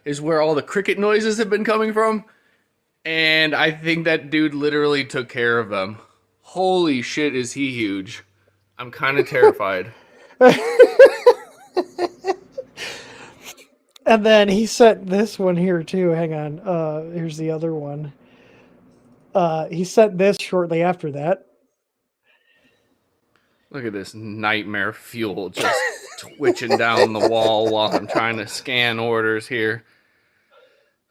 is where all the cricket noises have been coming from. And I think that dude literally took care of them. Holy shit, is he huge. I'm kind of terrified. And then he sent this one here too. Hang on. Here's the other one. He sent this shortly after that. Look at this nightmare fuel just twitching down the wall while I'm trying to scan orders here.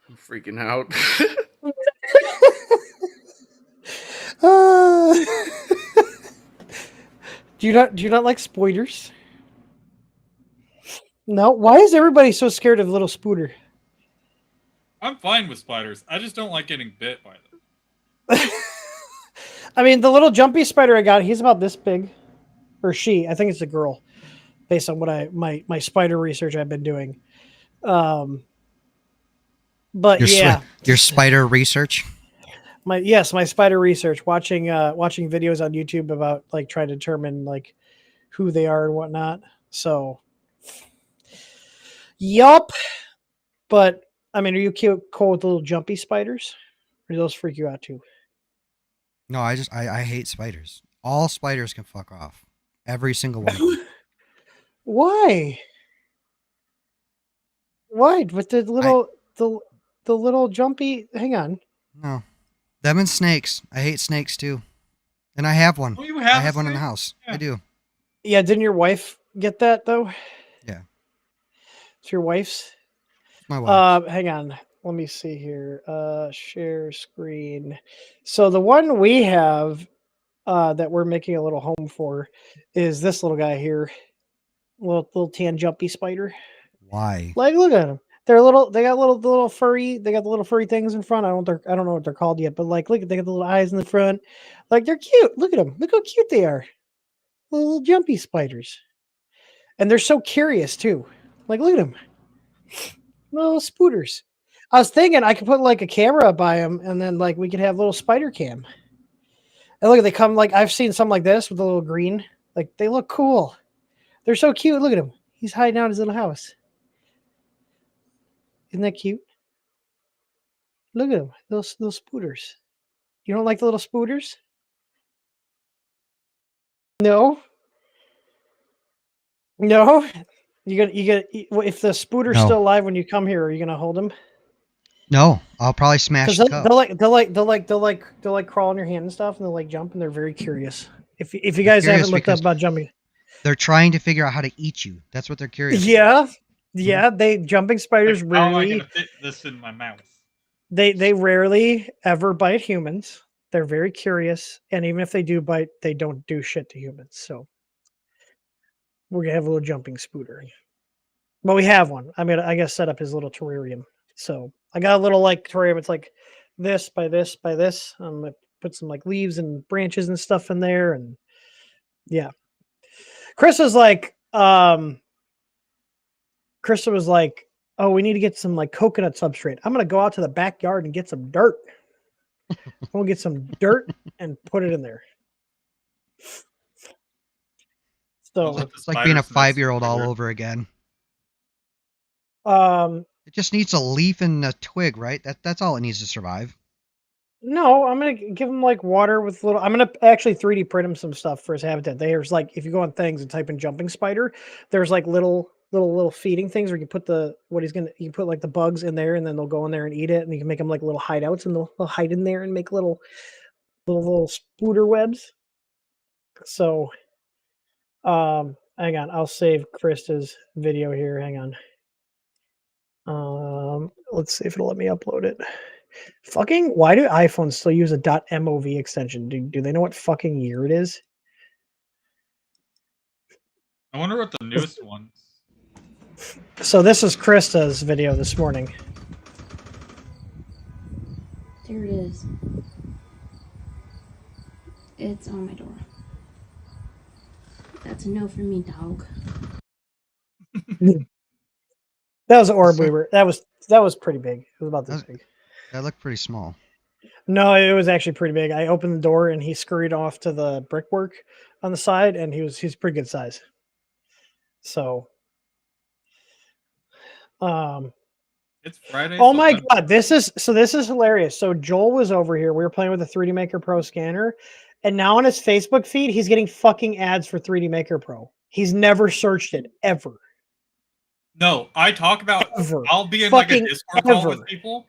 I'm freaking out. Do you not like spoilers? No. Why is everybody so scared of little spooter? I'm fine with spiders. I just don't like getting bit by them. I mean, the little jumpy spider I got, he's about this big, or she. I think it's a girl, based on what my spider research I've been doing. But your spider research. My spider research. Watching videos on YouTube about like trying to determine like who they are and whatnot. So, yup. But I mean, are you cool with the little jumpy spiders? Or do those freak you out too? No, I hate spiders. All spiders can fuck off. Every single one of them. Why? Why? With the little the little jumpy. Hang on. No, them and snakes. I hate snakes too, and I have one. Oh, you have I have one in the house. Yeah. I do. Yeah, didn't your wife get that though? Yeah. It's your wife's. My wife. Hang on. Let me see here. Share screen. So the one we have that we're making a little home for is this little guy here. Little tan jumpy spider. Why? Like, look at them. They're little. They got little furry. They got the little furry things in front. I don't know what they're called yet. But like, look, they got the little eyes in the front. Like, they're cute. Look at them. Look how cute they are. Little jumpy spiders. And they're so curious too. Like, look at them. Little spooters. I was thinking I could put like a camera by them, and then like we could have little spider cam. And look, they come like I've seen some like this with a little green. Like, they look cool. They're so cute. Look at him. He's hiding out in his little house. Isn't that cute? Look at them. Little spooters. You don't like the little spooters? No. No. You get if the spooter's still alive when you come here, are you gonna hold him? No, I'll probably smash the cup. They'll like crawl on your hand and stuff, and they'll like jump, and they're very curious. If you guys haven't looked up about jumping, they're trying to figure out how to eat you. That's what they're curious. Yeah, yeah. Jumping spiders like, how am I rarely gonna fit this in my mouth. They rarely ever bite humans. They're very curious, and even if they do bite, they don't do shit to humans. So we're gonna have a little jumping spooter. Well, we have one. I gotta set up his little terrarium. So I got a little like terrarium. It's like this by this by this. I'm gonna put some like leaves and branches and stuff in there, and yeah. Krista was like, oh, we need to get some like coconut substrate. I'm gonna go out to the backyard and get some dirt. We'll get some dirt and put it in there. So it's like being a 5-year-old all over again. It just needs a leaf and a twig, right? That's all it needs to survive. No, I'm gonna give him like water with little. I'm gonna actually 3D print him some stuff for his habitat. There's like, if you go on things and type in jumping spider, there's like little feeding things where you put you can put like the bugs in there, and then they'll go in there and eat it, and you can make them like little hideouts, and they'll hide in there and make little spooter webs. So, hang on, I'll save Krista's video here. Hang on. Let's see if it'll let me upload it. Fucking, why do iPhones still use a .mov extension? Do they know what fucking year it is? I wonder what the newest ones. So this is Krista's video this morning. There it is. It's on my door. That's a no from me, dog. That was an orb weaver. That was pretty big. It was about this big. That looked pretty small. No, it was actually pretty big. I opened the door and he scurried off to the brickwork on the side, and he's pretty good size. So, it's Friday. Oh my god, this is hilarious. So Joel was over here. We were playing with the 3D Maker Pro scanner, and now on his Facebook feed, he's getting fucking ads for 3D Maker Pro. He's never searched it ever. No, I talk about. I'll be in like a Discord call with people.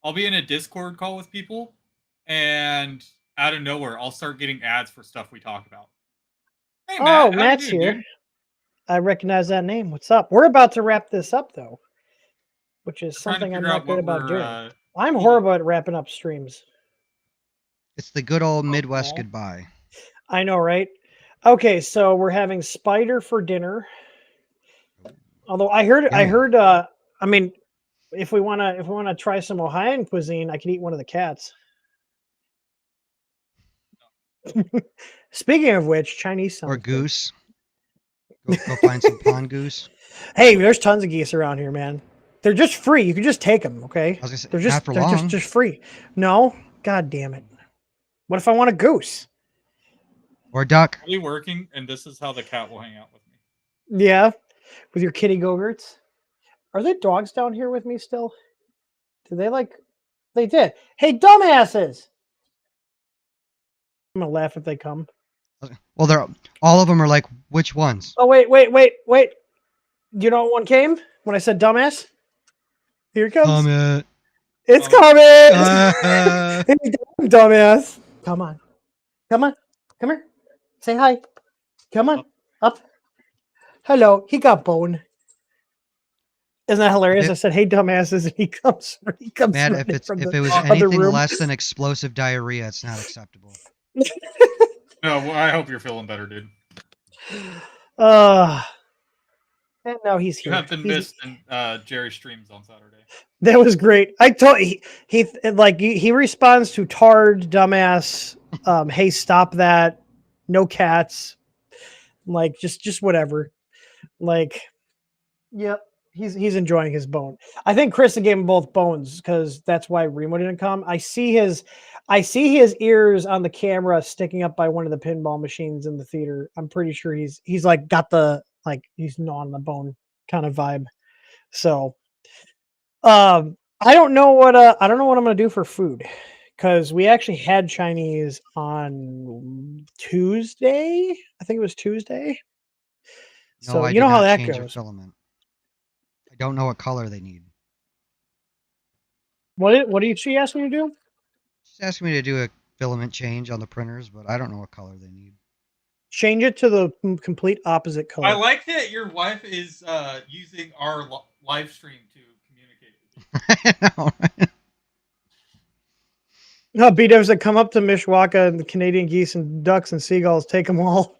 I'll be in a Discord call with people, and out of nowhere, I'll start getting ads for stuff we talk about. Hey, Matt, Matt's here. Dude? I recognize that name. What's up? We're about to wrap this up, though, which is something I'm not good about doing. I'm horrible at wrapping up streams. It's the good old Midwest goodbye. I know, right? Okay, so we're having spider for dinner. Although I heard, I mean, if we wanna try some Ohioan cuisine, I can eat one of the cats. Speaking of which, Chinese sounds or goose. Go find some pond goose. Hey, there's tons of geese around here, man. They're just free. You can just take them, okay? They're just free. No, god damn it. What if I want a goose? Or a duck? Are we working? And this is how the cat will hang out with me. Yeah, with your kitty go-gurts. Are there dogs down here with me still? Did they like? They did. Hey, dumbasses! I'm gonna laugh if they come. Well, they're all of them are like, which ones? Oh wait! You know one came when I said dumbass? Here it comes. It's coming! Dumbass. Come on. Come here. Say hi. Come on. Up. Hello. He got bone. Isn't that hilarious? I said, hey, dumbasses, and he comes Matt, if it was anything less than explosive diarrhea, it's not acceptable. No, well, I hope you're feeling better, dude. And now he's here. You have been missed in Jerry streams on Saturday. That was great. I told he responds to Tard, dumbass, hey, stop that, no cats, like just whatever. Like, yep, he's enjoying his bone. I think Krista gave him both bones because that's why Remo didn't come. I see his ears on the camera sticking up by one of the pinball machines in the theater. I'm pretty sure he's like got the he's gnawing the bone kind of vibe. So I don't know what I'm gonna do for food because we actually had Chinese on Tuesday. I think it was Tuesday. No, so you know how that goes. Filament. I don't know what color they need. What did she ask me to do? She's asking me to do a filament change on the printers, but I don't know what color they need. Change it to the complete opposite color. I like that your wife is using our live stream to communicate. I know, right? No, B-Dubs that come up to Mishawaka and the Canadian geese and ducks and seagulls, take them all.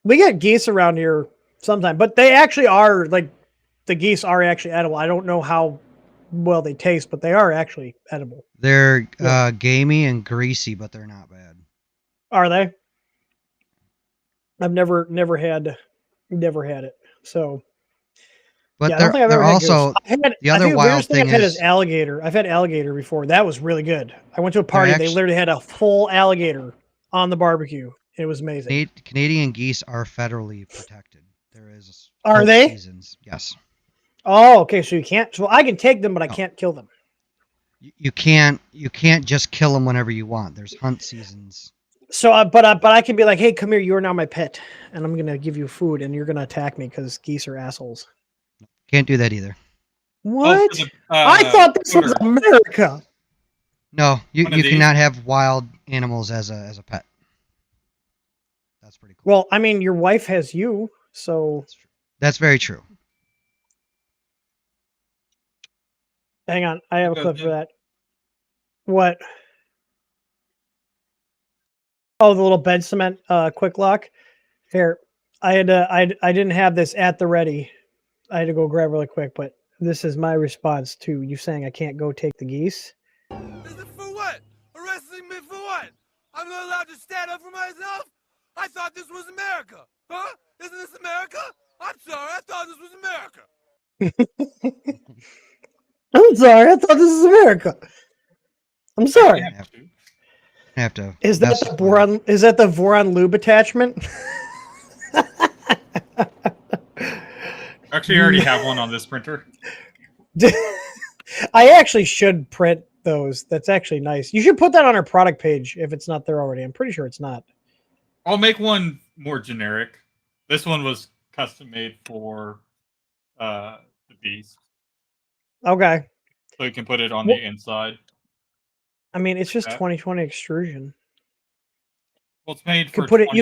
We get geese around here sometime, but they actually are, like, the geese are actually edible. I don't know how well they taste, but they are actually edible. They're gamey and greasy, but they're not bad. Are they? I've never had it. So, but yeah, I don't think I've ever also had the other wild thing I've had is alligator. I've had alligator before. That was really good. I went to a party. They literally had a full alligator on the barbecue. It was amazing. Canadian geese are federally protected. There is are they seasons? Yes. Oh, okay. So you can't. So I can take them, but I can't kill them. You can't just kill them whenever you want. There's hunt seasons. So, but I can be like, hey, come here. You are now my pet, and I'm gonna give you food, and you're gonna attack me because geese are assholes. Can't do that either. What? I thought this was America. No, you cannot have wild animals as a pet. That's pretty cool. Well, I mean, your wife has you, so that's very true. Hang on, I have a clip for that. What? Oh, the little bed cement quick lock. Here, I didn't have this at the ready. I had to go grab really quick, but this is my response to you saying I can't go take the geese. Is it for what? Arresting me for what? I'm not allowed to stand up for myself? I thought this was America. Huh? Isn't this America? I'm sorry, I thought this was America. I'm sorry, I thought this was America. I'm sorry. I have to. Is that the Voron lube attachment? Actually, I already have one on this printer. I actually should print those. That's actually nice. You should put that on our product page if it's not there already. I'm pretty sure it's not. I'll make one more generic. This one was custom made for the bees. Okay. So you can put it on the inside. I mean, it's just 2020 extrusion. Well, it's made You for could put 20, it.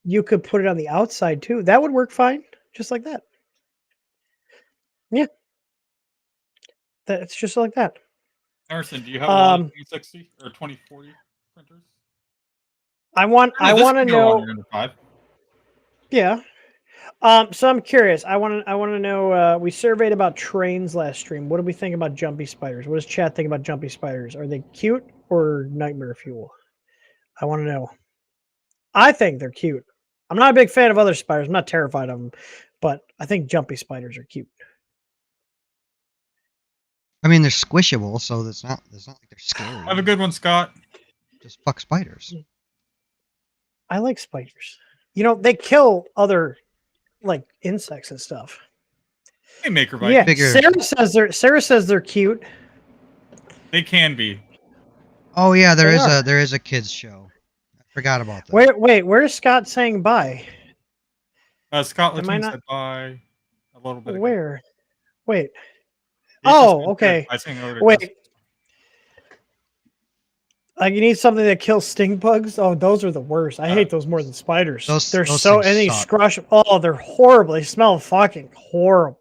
You could put it on the outside too. That would work fine, just like that. Yeah, it's just like that. Emerson, do you have a lot of 2060 or 2040 printers? I want to know. Yeah. So I'm curious. I want to know. We surveyed about trains last stream. What do we think about jumpy spiders? What does chat think about jumpy spiders? Are they cute or nightmare fuel? I want to know. I think they're cute. I'm not a big fan of other spiders. I'm not terrified of them, but I think jumpy spiders are cute. I mean, they're squishable, so it's not like they're scary. Have a good one, Scott. Just fuck spiders. I like spiders. You know, they kill other like insects and stuff. Hey, Maker Bike. Yeah, Sarah says they're cute. They can be. Oh yeah, there is a kids show. I forgot about that. Where's Scott saying bye? Scott Latin said bye a little bit ago. Where? Wait. Oh, okay. Wait. You need something that kills stink bugs? Oh, those are the worst. I hate those more than spiders. They're so, and they scratch. Oh, they're horrible. They smell fucking horrible.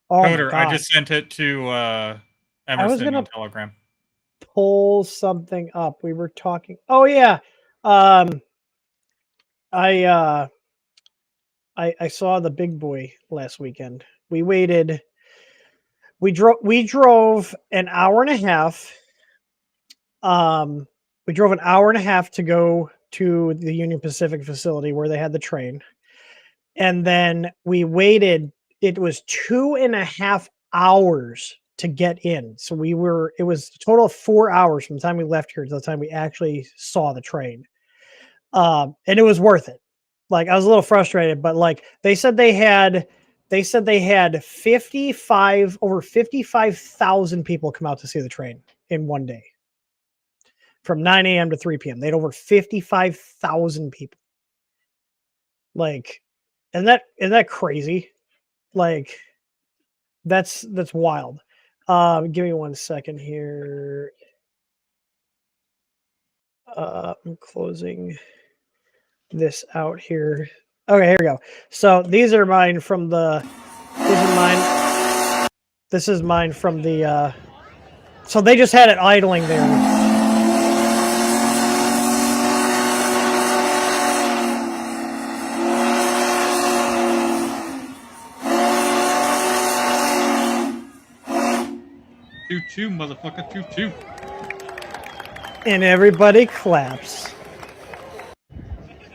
Oh Coder, my God. I just sent it to Emerson on Telegram. Pull something up. We were talking. Oh yeah. I saw the big boy last weekend. We waited. We drove an hour and a half. We drove an hour and a half to go to the Union Pacific facility where they had the train. And then we waited. It was 2.5 hours to get in. So it was a total of 4 hours from the time we left here to the time we actually saw the train. And it was worth it. Like, I was a little frustrated, but like they said they had over 55,000 people come out to see the train in one day. From 9 a.m. to 3 p.m. They had over 55,000 people. Like, isn't that crazy? Like, that's wild. Give me 1 second here. I'm closing this out here. Okay, here we go. So these are mine from the. This is mine from the. So they just had it idling there. Choo-choo, motherfucker, choo-choo. And everybody claps.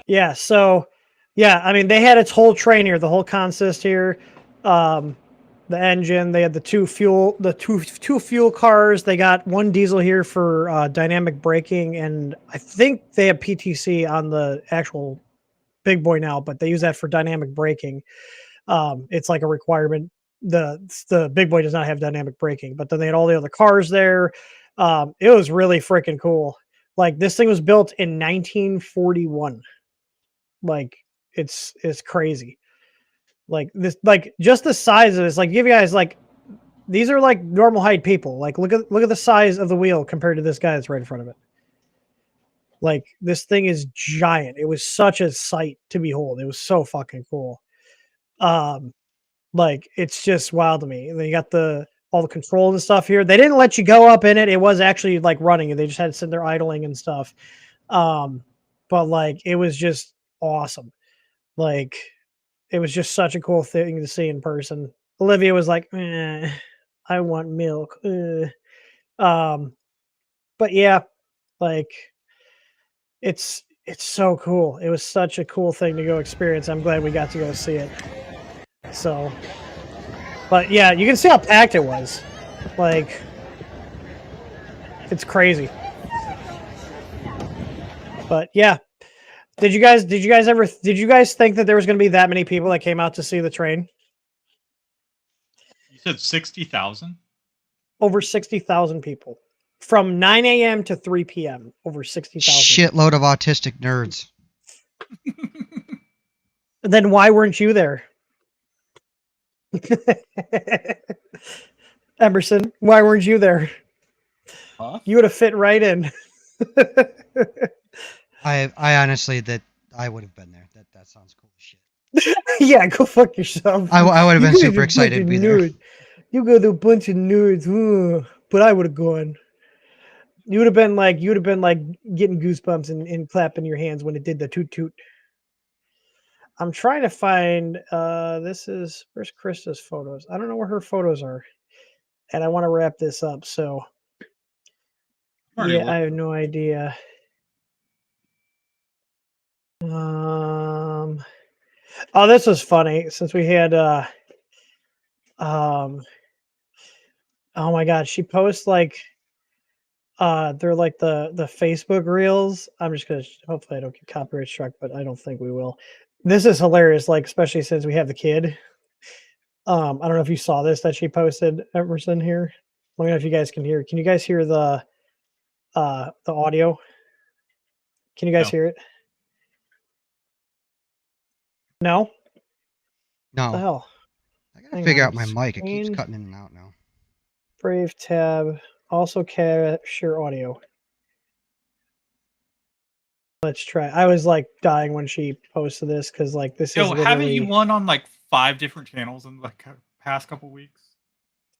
Yeah, so yeah, I mean they had its whole train here, the whole consist here. The engine, they had the two fuel cars. They got one diesel here for dynamic braking, and I think they have PTC on the actual big boy now, but they use that for dynamic braking. It's like a requirement. The big boy does not have dynamic braking, but then they had all the other cars there. It was really freaking cool. Like, this thing was built in 1941. Like, it's crazy. Like, this, like, just the size of this, like, give you guys, like, these are like normal height people. Like, look at the size of the wheel compared to this guy that's right in front of it. Like, this thing is giant. It was such a sight to behold. It was so fucking cool. Like, it's just wild to me. And then you got all the controls and stuff here. They didn't let you go up in it. It was actually like running, and they just had to sit there idling and stuff. But like, it was just awesome. Like, it was just such a cool thing to see in person. Olivia was like, I want milk. But yeah, like, it's so cool. It was such a cool thing to go experience. I'm glad we got to go see it. So, but yeah, you can see how packed it was. Like, it's crazy. But yeah, did you guys think that there was going to be that many people that came out to see the train? You said 60,000? Over 60,000 people from 9 a.m. to 3 p.m. Over 60,000. Shitload of autistic nerds. Then why weren't you there? Emerson, why weren't you there? Huh? You would have fit right in. I honestly I would have been there. That sounds cool as shit. Yeah, go fuck yourself. I would have been super excited to be there. You go to a bunch of nerds, but I would have gone. You would have been like getting goosebumps and clapping your hands when it did the toot toot. I'm trying to find where's Krista's photos? I don't know where her photos are. And I want to wrap this up, so yeah, I have no idea. Oh, this was funny since we had oh my god, she posts like they're like the Facebook reels. I'm just gonna hopefully I don't get copyright struck, but I don't think we will. This is hilarious, like especially since we have the kid. I don't know if you saw this that she posted, Emerson here. Let me know if you guys can hear. Can you guys hear the audio? Can you guys hear it? No? No. What the hell? I gotta figure out my mic. It keeps cutting in and out now. Brave tab. Also capture audio. Let's try. I was like dying when she posted this because like this is literally... haven't you won on like 5 different channels in the past couple weeks?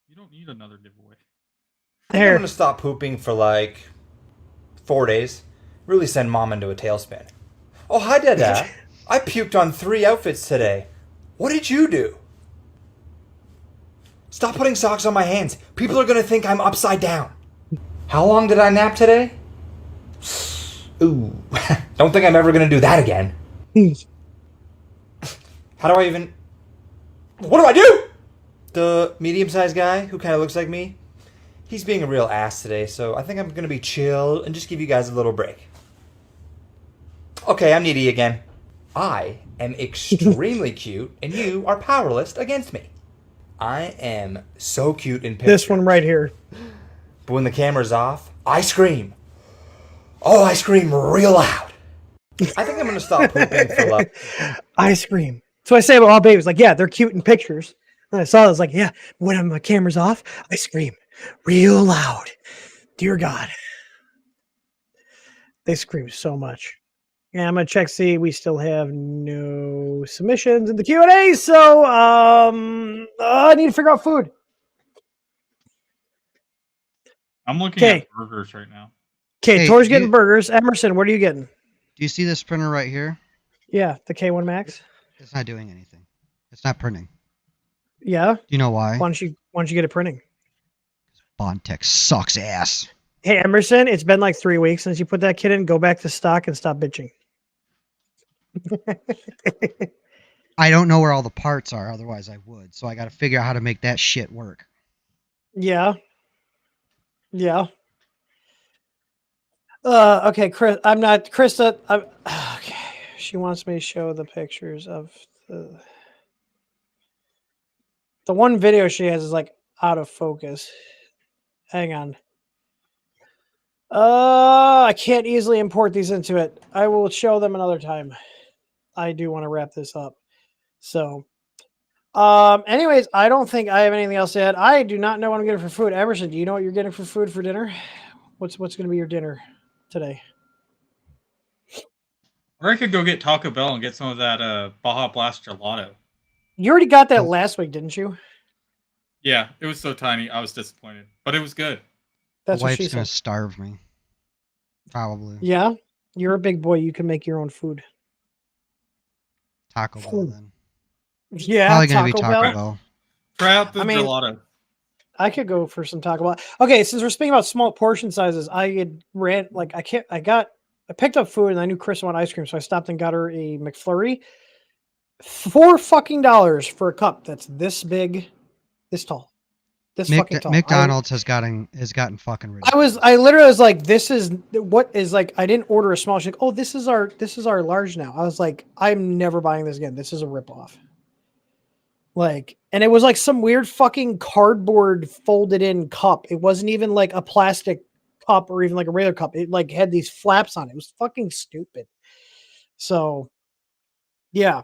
You don't need another giveaway. I'm gonna stop pooping for like 4 days. Really send mom into a tailspin. Oh, hi, Dada. I puked on 3 outfits today. What did you do? Stop putting socks on my hands. People are gonna think I'm upside down. How long did I nap today? Ooh. Don't think I'm ever gonna do that again. How do I even... What do I do? The medium-sized guy who kind of looks like me, he's being a real ass today, so I think I'm gonna be chill and just give you guys a little break. Okay, I'm needy again. I am extremely cute, and you are powerless against me. I am so cute in pictures. This one right here. But when the camera's off, I scream. Oh, I scream real loud. I think I'm gonna stop pooping for love. I scream. So I say about all babies, like, yeah, they're cute in pictures. And I saw it, I was like, yeah, when my camera's off, I scream real loud. Dear God. They scream so much. Yeah, I'm gonna check, see, we still have no submissions in the Q&A, so I need to figure out food. I'm looking at burgers right now. Okay, hey, Tor's getting burgers. Emerson, what are you getting? Do you see this printer right here? Yeah, the K1 Max. It's not doing anything. It's not printing. Yeah? Do you know why? Why don't you get it printing? Bondtech sucks ass. Hey, Emerson, it's been like 3 weeks since you put that kit in. Go back to stock and stop bitching. I don't know where all the parts are, otherwise I would. So I got to figure out how to make that shit work. Yeah. Yeah. Okay, Chris. I'm not Krista. Okay. She wants me to show the pictures of the one video she has is like out of focus. Hang on. I can't easily import these into it. I will show them another time. I do want to wrap this up. So, anyways, I don't think I have anything else to add. I do not know what I'm getting for food. Emerson, do you know what you're getting for food for dinner? What's going to be your dinner today? Or I could go get Taco Bell and get some of that Baja Blast gelato. You already got that last week, didn't you? Yeah, it was so tiny. I was disappointed, but it was good. That's my what wife's gonna starve me. Probably. Yeah, you're a big boy. You can make your own food. Taco Bell then. Yeah, probably gonna be Taco Bell. Try out the gelato. I could go for some Taco Bell. Okay, since we're speaking about small portion sizes, I picked up food and I knew Chris wanted ice cream, so I stopped and got her a McFlurry. $4 for a cup that's this big, this tall. This fucking tall. McDonald's has gotten fucking ridiculous. I literally was like, this is what is like, I didn't order a small. She's like, oh, this is our large now. I was like, I'm never buying this again. This is a ripoff. Like, and it was like some weird fucking cardboard folded in cup. It wasn't even like a plastic cup or even like a regular cup. It like had these flaps on it. It was fucking stupid. So yeah.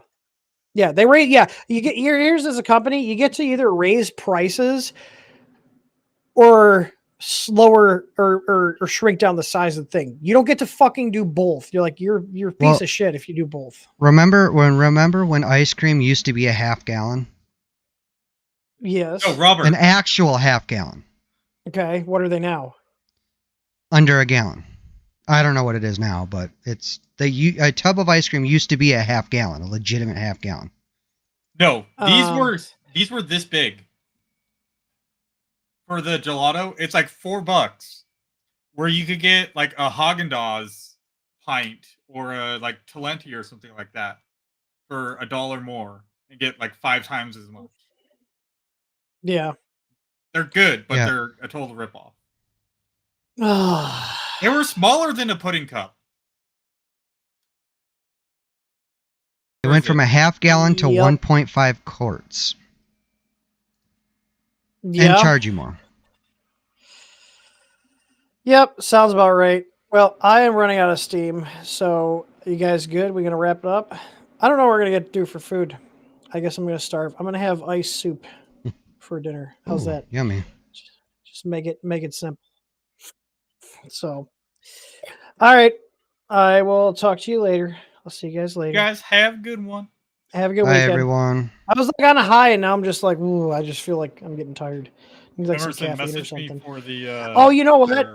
Yeah, they rate. Yeah, you get yours as a company. You get to either raise prices or slower or shrink down the size of the thing. You don't get to fucking do both. You're like you're a piece of shit if you do both. Remember when ice cream used to be a half gallon? Yes. Oh, Robert. An actual half gallon. Okay, what are they now? Under a gallon. I don't know what it is now, but it's a tub of ice cream used to be a half gallon, a legitimate half gallon. No, these were this big. For the gelato, it's like $4, where you could get like a Haagen-Dazs pint or a like Talenti or something like that for $1 more and get like 5 times as much. Yeah, they're good, but they're a total ripoff. They were smaller than a pudding cup. It went from a half gallon to 1.5 quarts. Yeah. And charge you more. Yep, sounds about right. Well, I am running out of steam, so you guys good? We're going to wrap it up? I don't know what we're going to get to do for food. I guess I'm going to starve. I'm going to have ice soup for dinner. How's that? Yummy. Just make it simple. So, all right. I will talk to you later. I'll see you guys later. You guys have a good one. Have a good Bye, weekend. everyone. I was like on a high, and now I'm just like, ooh, I just feel like I'm getting tired. Need like some Emerson, caffeine or message me something. for the, oh, you know what?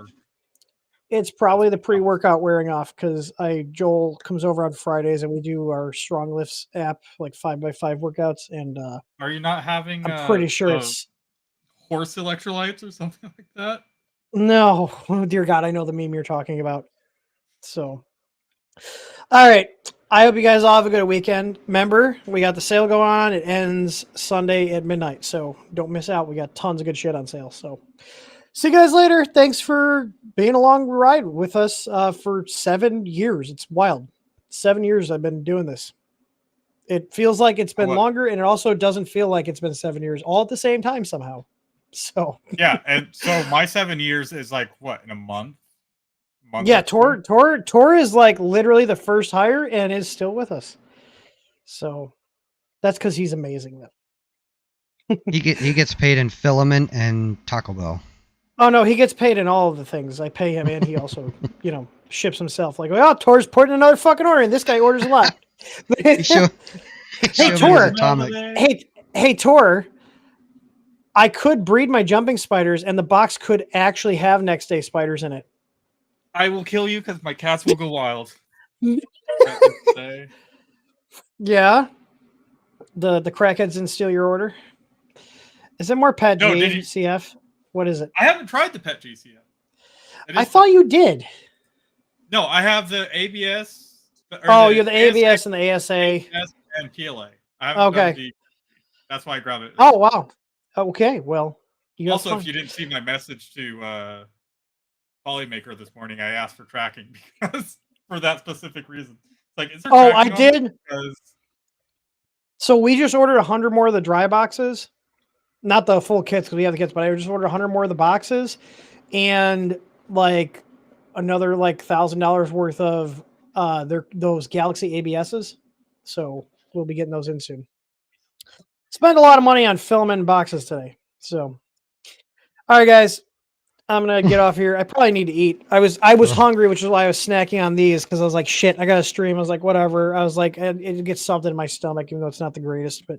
It's probably the pre-workout wearing off because Joel comes over on Fridays and we do our Strong Lifts app, like 5x5 workouts. And are you not having? I'm pretty sure it's horse electrolytes or something like that. No, oh, dear God, I know the meme you're talking about. So, all right. I hope you guys all have a good weekend. Remember, we got the sale going on. It ends Sunday at midnight, so don't miss out. We got tons of good shit on sale. So, see you guys later. Thanks for being along the ride with us for 7 years. It's wild. 7 years I've been doing this. It feels like it's been longer, and it also doesn't feel like it's been 7 years all at the same time somehow. So yeah, and so my 7 years is like what, in a month? Yeah, Tor is like literally the first hire and is still with us. So that's because he's amazing though. he gets paid in filament and Taco Bell. Oh no, he gets paid in all of the things. I pay him, and he also, ships himself. Like, oh, Tor's putting another fucking order in. This guy orders a lot. Hey, Tor. Hey, Tor. I could breed my jumping spiders, and the box could actually have next day spiders in it. I will kill you because my cats will go wild. Yeah. The crackheads didn't steal your order. Is it more Pet GCF? What is it? I haven't tried the Pet GCF. I thought you did. No, I have the ABS. You're the ABS and the ASA. And PLA. Okay. That's why I grabbed it. Oh, wow. Okay, well. Also, if you didn't see my message to Polymaker this morning, I asked for tracking because for that specific reason. It's like, is there tracking I did. So we just ordered 100 more of the dry boxes, not the full kits because we have the kits, but I just ordered 100 more of the boxes, and like another like $1,000 worth of those Galaxy ABSs. So we'll be getting those in soon. Spent a lot of money on filming boxes today. So, all right, guys. I'm gonna get off here. I probably need to eat. I was hungry, which is why I was snacking on these because I was like, shit, I gotta stream. I was like, whatever. I was like, it gets something in my stomach, even though it's not the greatest. But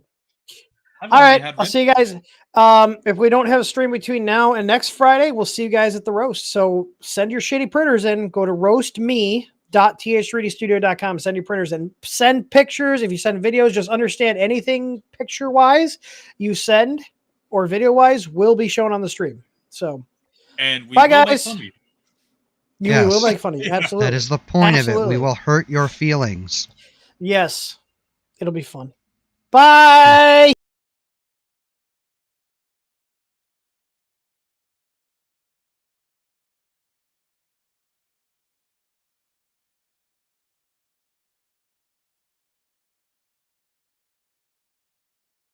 all right, I'll see you guys. If we don't have a stream between now and next Friday, we'll see you guys at the roast. So send your shitty printers in. Go to roastme.th3dstudio.com. Send your printers and send pictures. If you send videos, just understand anything picture wise you send or video wise will be shown on the stream. So. And we bye, will guys. make fun of you. We will make fun of you. Absolutely. That is the point of it. We will hurt your feelings. Yes. It'll be fun. Bye.